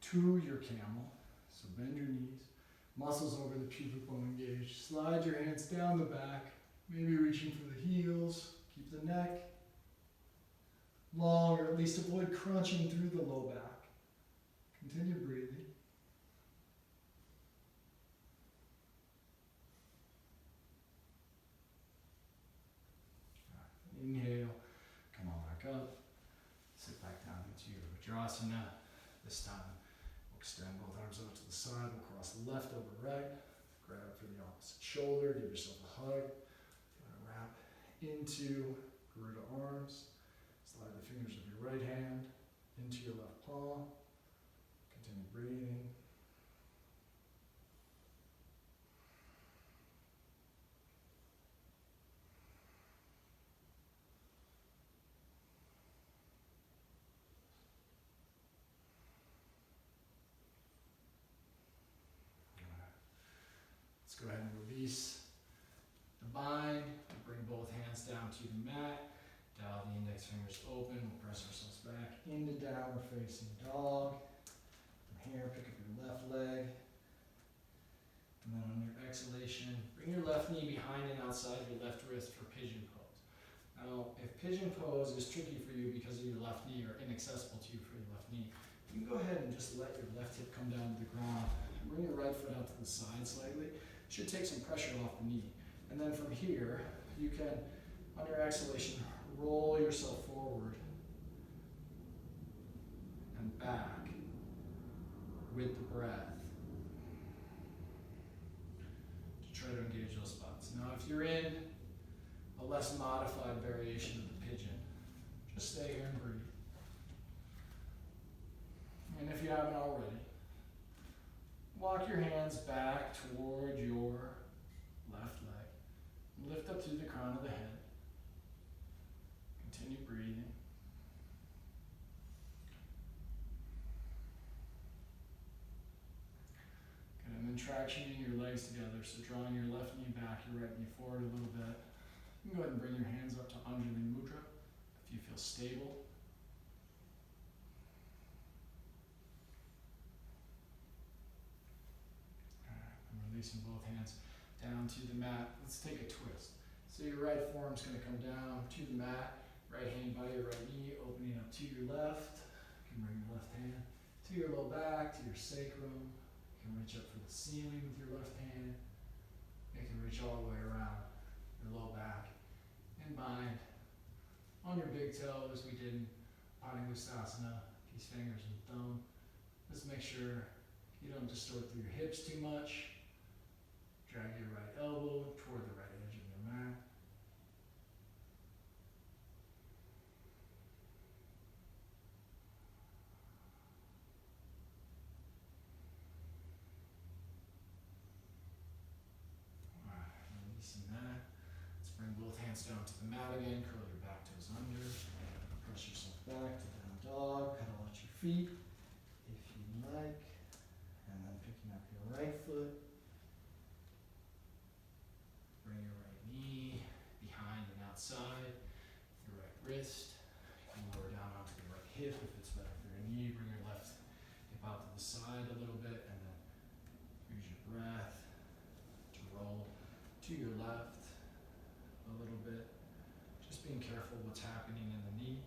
Speaker 2: to your camel. So bend your knees. Muscles over the pubic bone engaged. Slide your hands down the back. Maybe reaching for the heels. Keep the neck long, or at least avoid crunching through the low back. Continue breathing. Inhale, come on back up, sit back down into your Vajrasana. This time, we'll extend both arms out to the side, we'll cross left over right, grab for the opposite shoulder, give yourself a hug. You want to wrap into Garuda arms, slide the fingers of your right hand into your left palm, continue breathing. Let's go ahead and release the bind. Bring both hands down to the mat. Dial the index fingers open. We'll press ourselves back into downward facing dog. From here, pick up your left leg. And then on your exhalation, bring your left knee behind and outside your left wrist for pigeon pose. Now, if pigeon pose is tricky for you because of your left knee or inaccessible to you for your left knee, you can go ahead and just let your left hip come down to the ground. bring your right foot out to the side slightly. Should take some pressure off the knee. And then from here, you can, on your exhalation, roll yourself forward and back with the breath to try to engage those spots. Now, if you're in a less modified variation of the pigeon, just stay here and breathe. And if you haven't already, walk your hands back toward your left leg. Lift up through the crown of the head. Continue breathing. Good, and then tractioning your legs together. So drawing your left knee back, your right knee forward a little bit. You can go ahead and bring your hands up to Anjali Mudra if you feel stable. And releasing both hands down to the mat. Let's take a twist. So your right forearm's going to come down to the mat. Right hand by your right knee, opening up to your left. You can bring your left hand to your low back, to your sacrum. You can reach up for the ceiling with your left hand. You can reach all the way around your low back. And bind on your big toe as we did in asana, these fingers and thumb. Just make sure you don't distort through your hips too much. Drag your right elbow toward the right edge of your mat. Releasing that. Let's bring both hands down to the mat again. Curl your back toes under. Press yourself back to down dog. Pedal out your feet if you like. And then picking up your right foot. Bring your right knee behind and outside. Your right wrist. You can lower down onto the right hip if it's better for your knee. Bring your left hip out to the side a little bit. And then use your breath to roll to your left a little bit. Just being careful what's happening in the knee.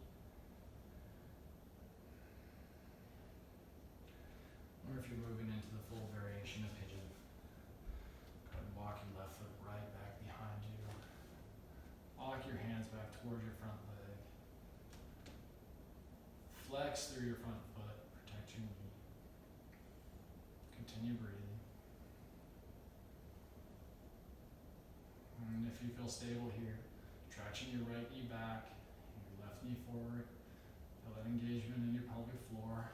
Speaker 2: Or if you're moving into the full variation of pigeon, go ahead and walk your left foot right back behind you. Walk your hands back towards your front leg. Flex through your front foot, protect your knee. Continue breathing. And if you feel stable here, traction your right knee back, your left knee forward. Feel that engagement in your pelvic floor.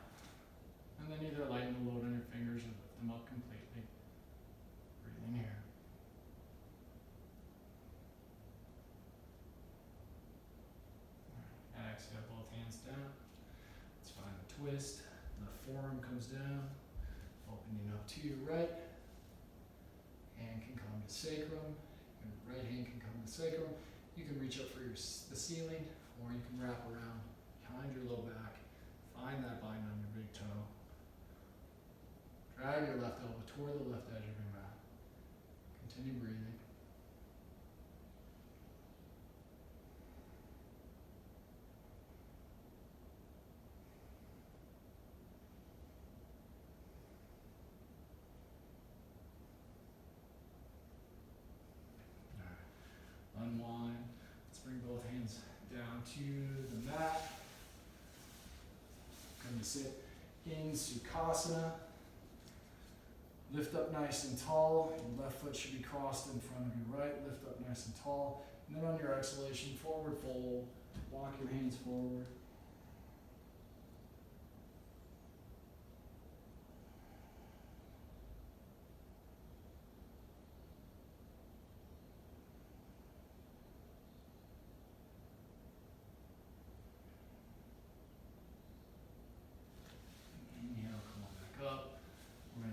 Speaker 2: And then either lighten the load on your fingers or lift them up completely. Breathing here. Right. Exhale, both hands down. Let's find a twist. Left forearm comes down, opening up to your right. Hand can come to sacrum. Right hand can come to sacrum. You can reach up for the ceiling, or you can wrap around behind your low back. Find that bind on your big toe. Drag your left elbow toward the left edge of your mat. Continue breathing. Unwind. Let's bring both hands down to the mat. Come to sit in Sukhasana. Lift up nice and tall. Your left foot should be crossed in front of your right. Lift up nice and tall. And then on your exhalation, forward fold. Walk your hands forward.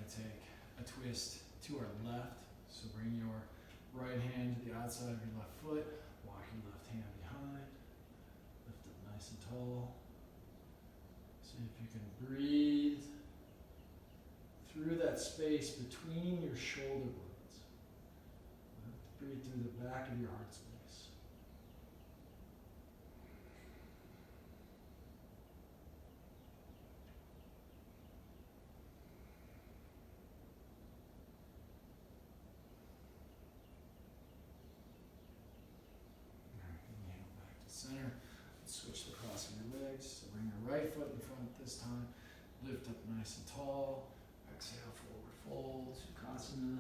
Speaker 2: Take a twist to our left. So bring your right hand to the outside of your left foot. Walk your left hand behind. Lift up nice and tall. See if you can breathe through that space between your shoulder blades. Breathe through the back of your heart space. this time. Lift up nice and tall. Exhale, forward fold, Sukhasana.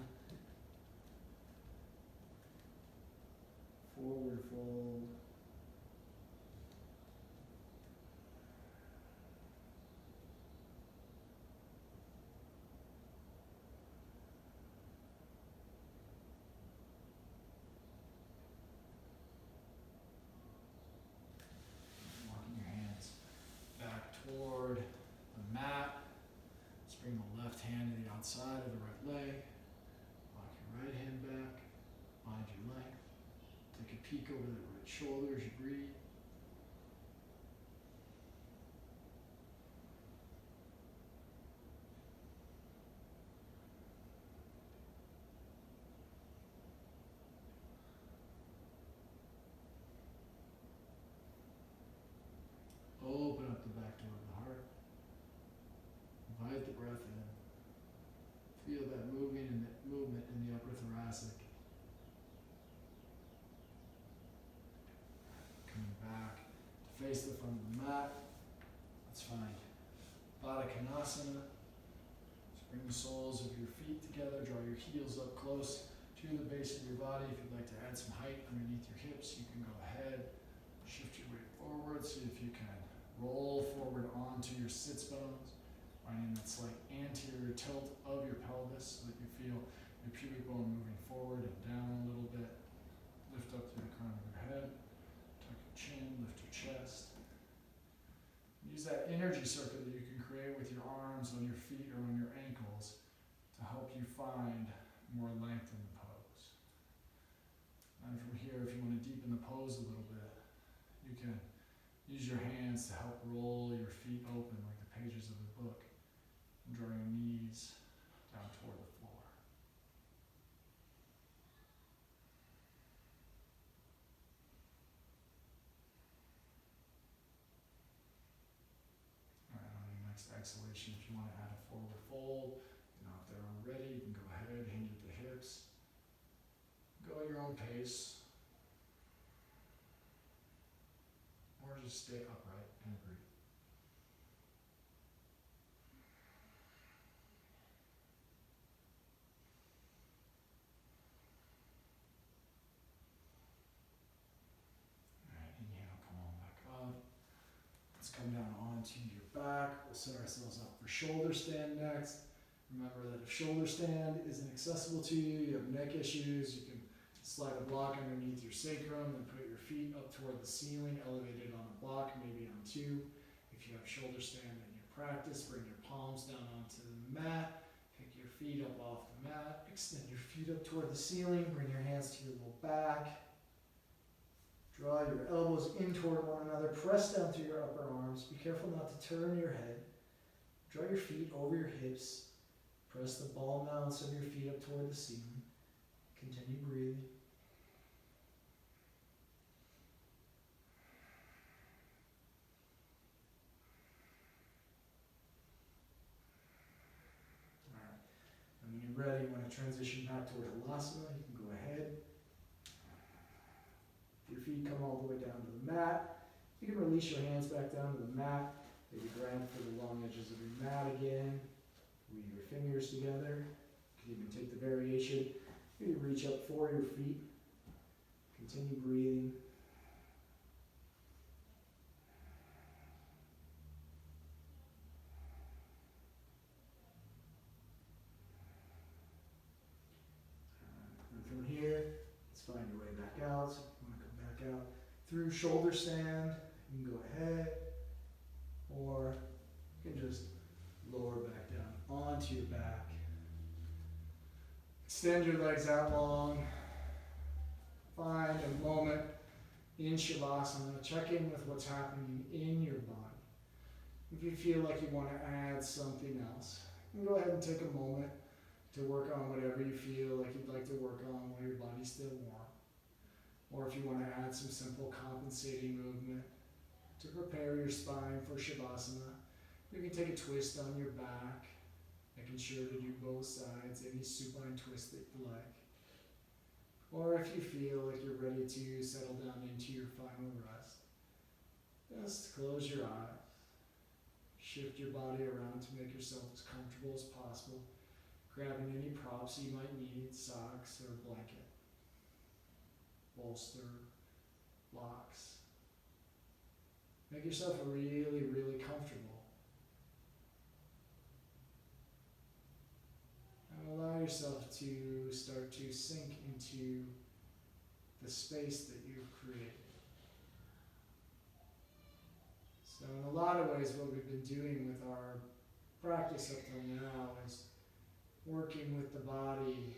Speaker 2: Forward fold. Walking your hands back toward the mat. Let's bring the left hand to the outside of the right leg. Walk your right hand back. Find your length. Take a peek over the right shoulder as you breathe. Open up the back door of the heart. Invite the breath in. Feel that movement in the upper thoracic. Coming back to face the front of the mat. Let's find Baddha Konasana. Just bring the soles of your feet together. Draw your heels up close to the base of your body. If you'd like to add some height underneath your hips, you can go ahead. Shift your weight forward. See if you can roll forward onto your sits bones, finding that slight anterior tilt of your pelvis so that you feel your pubic bone moving forward and down a little bit. Lift up through the crown of your head, tuck your chin, lift your chest. Use that energy circuit that you can create with your arms on your feet or on your ankles to help you find more length in the pose. And from here, if you want to deepen the pose a little bit, you can use your hands to help roll your feet open like the pages of a book and draw your knees down toward the floor. All right, on your next exhalation, if you want to add a forward fold, you're not there already, you can go ahead, hinge at the hips. Go at your own pace. Or just stay upright and breathe. Alright, inhale, come on back up. Let's come down onto your back. We'll set ourselves up for shoulder stand next. Remember that if shoulder stand isn't accessible to you, you have neck issues, you can slide a block underneath your sacrum and put your feet up toward the ceiling, elevated on a block, maybe on two. If you have shoulder stand in your practice, bring your palms down onto the mat, pick your feet up off the mat, extend your feet up toward the ceiling, bring your hands to your low back. Draw your elbows in toward one another, press down through your upper arms. Be careful not to turn your head. Draw your feet over your hips. Press the ball mounts of your feet up toward the ceiling. Continue breathing. Alright, and when you're ready, you want to transition back toward Halasana, you can go ahead. If your feet come all the way down to the mat, you can release your hands back down to the mat. Maybe grab for the long edges of your mat again. Weave your fingers together. You can even take the variation. Maybe reach up for your feet. Continue breathing. And from here, let's find your way back out. So if you want to come back out through shoulder stand, you can go ahead. Or you can just lower back down onto your back. Extend your legs out long. Find a moment in Shavasana. Check in with what's happening in your body. If you feel like you want to add something else, you can go ahead and take a moment to work on whatever you feel like you'd like to work on while your body's still warm. Or if you want to add some simple compensating movement to prepare your spine for Shavasana, you can take a twist on your back, making sure to do both sides, any supine twist that you like. Or if you feel like you're ready to settle down into your final rest, just close your eyes, Shift your body around to make yourself as comfortable as possible, grabbing any props you might need, socks or blanket, bolster, blocks. Make yourself really, really comfortable. And allow yourself to start to sink into the space that you've created. So in a lot of ways, what we've been doing with our practice up till now is working with the body,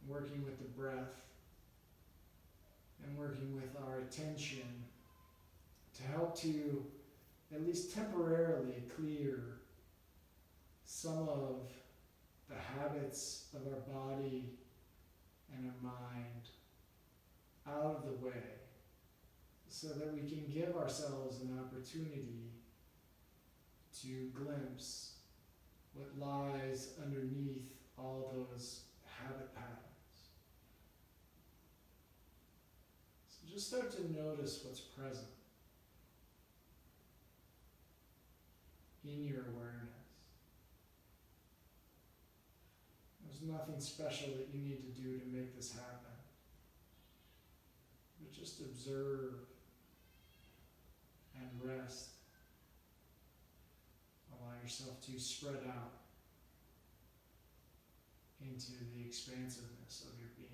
Speaker 2: working with the breath, and working with our attention to help to at least temporarily clear some of the habits of our body and our mind out of the way, so that we can give ourselves an opportunity to glimpse what lies underneath all those habit patterns. So just start to notice what's present in your awareness. There's nothing special that you need to do to make this happen, but just observe and rest. Allow yourself to spread out into the expansiveness of your being.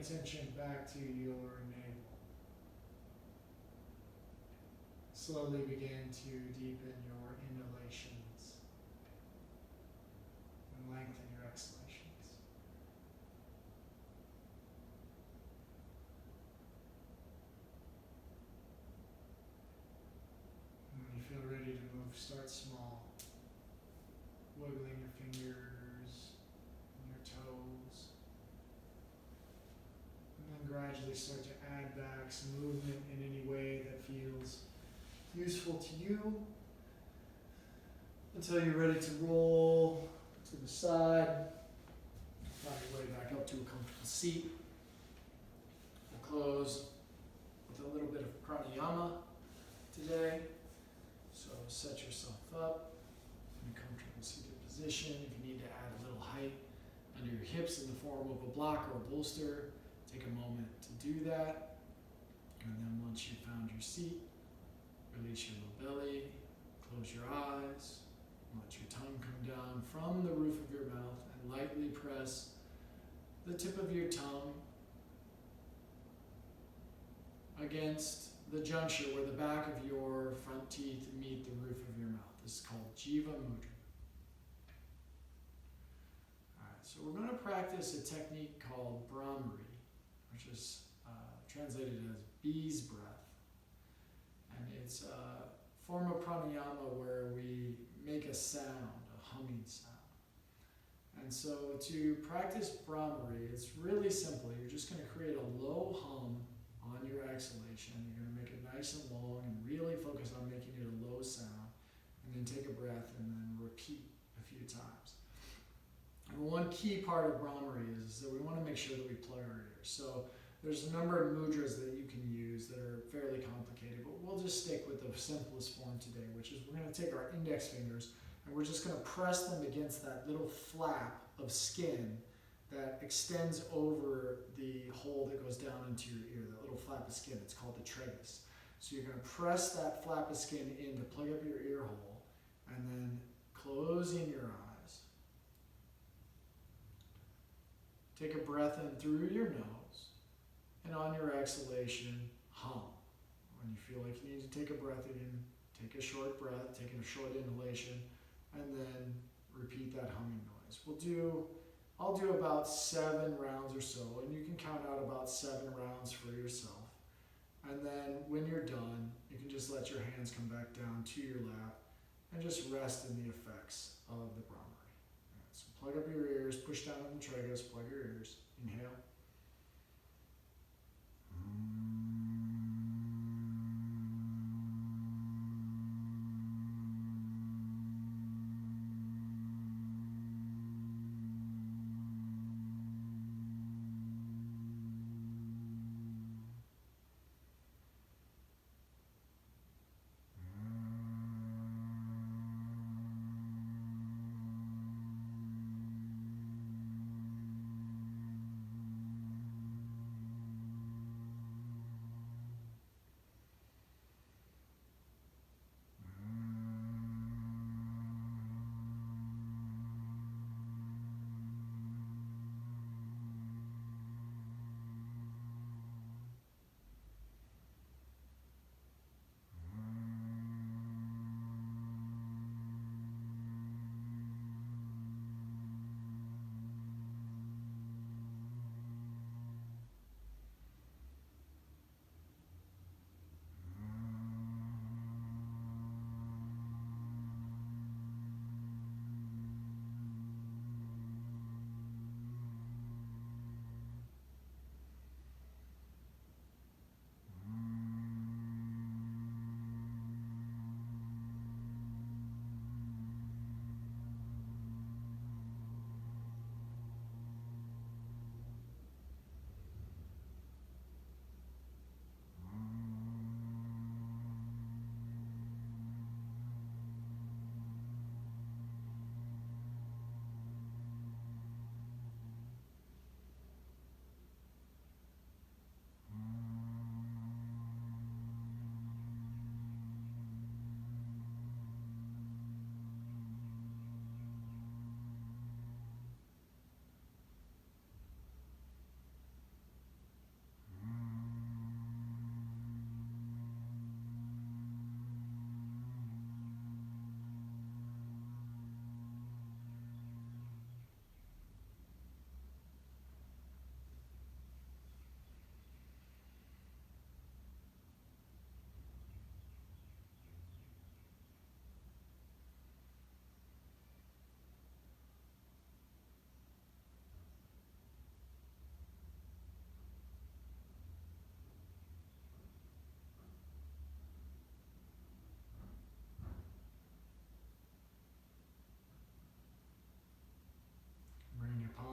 Speaker 1: attention back to your navel. Slowly begin to deepen your inhalations and lengthen your exhalations. And when you feel ready to move, start small, wiggling your fingers and your toes. And then gradually start to add back some movement in any way that feels useful to you until you're ready to roll to the side. Find your way back up to a comfortable seat. We'll close with a little bit of pranayama today. So set yourself up in a comfortable seated position. If you need to add a little height under your hips in the form of a block or a bolster, take a moment to do that. And then once you've found your seat, release your low belly, close your eyes, let your tongue come down from the roof of your mouth and lightly press the tip of your tongue against the juncture where the back of your front teeth meet the roof of your mouth. This is called Jiva Mudra. Alright, so we're going to practice a technique called Brahmari, which is translated as bee's breath. And it's a form of pranayama where we make a sound, a humming sound. And so to practice Brahmari, it's really simple. You're just going to create a low hum on your exhalation. You're going to make it nice and long and really focus on making it a low sound. And then take a breath and then repeat a few times. And one key part of Brahmari is that we want to make sure that we plug our ears. So there's a number of mudras that you can use that are fairly complicated, but we'll just stick with the simplest form today, which is we're going to take our index fingers and we're just going to press them against that little flap of skin that extends over the hole that goes down into your ear, that little flap of skin. It's called the tragus. So you're going to press that flap of skin in to plug up your ear hole, and then closing your eyes. Take a breath in through your nose, and on your exhalation, hum. When you feel like you need to take a breath again, take a short breath, take a short inhalation, and then repeat that humming noise. I'll do about 7 rounds or so, and you can count out about 7 rounds for yourself. And then when you're done, you can just let your hands come back down to your lap and just rest in the effects of the Brahmari. Right, so plug up your ears, push down on the tragus, plug your ears. Inhale.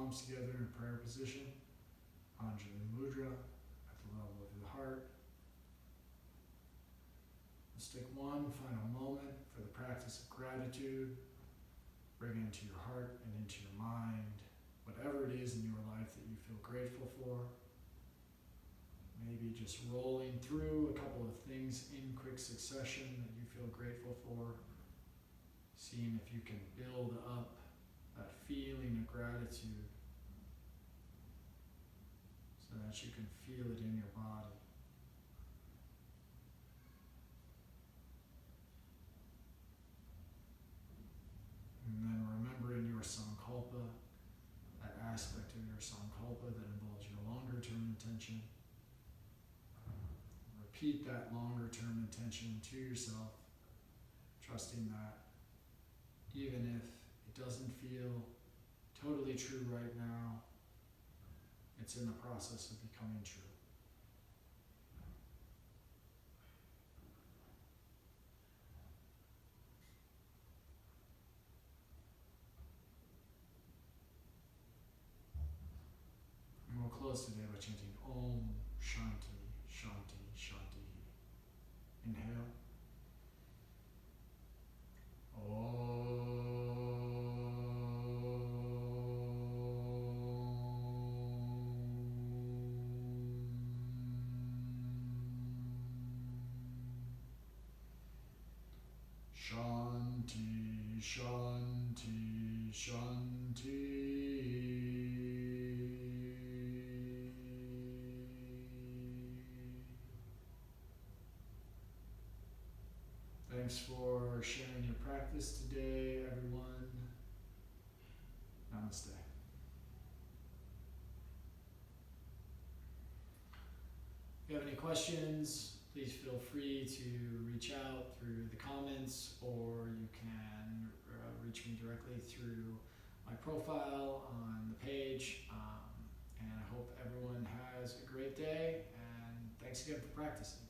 Speaker 1: palms together in prayer position, Anjali Mudra at the level of your heart. Let's take one final moment for the practice of gratitude. Bring it into your heart and into your mind, whatever it is in your life that you feel grateful for. Maybe just rolling through a couple of things in quick succession that you feel grateful for. Seeing if you can build up that feeling of gratitude so that you can feel it in your body. And then remembering your sankalpa, that aspect of your sankalpa that involves your longer term intention. Repeat that longer term intention to yourself, trusting that even if it doesn't feel totally true right now, it's in the process of becoming true. And we'll close today by chanting Om Shanti, Shanti, Shanti. Inhale. Shanti, Shanti, Shanti. Thanks for sharing your practice today, everyone. Namaste. If you have any questions, please feel free to reach out through the comments, or you can reach me directly through my profile on the page. And I hope everyone has a great day, and thanks again for practicing.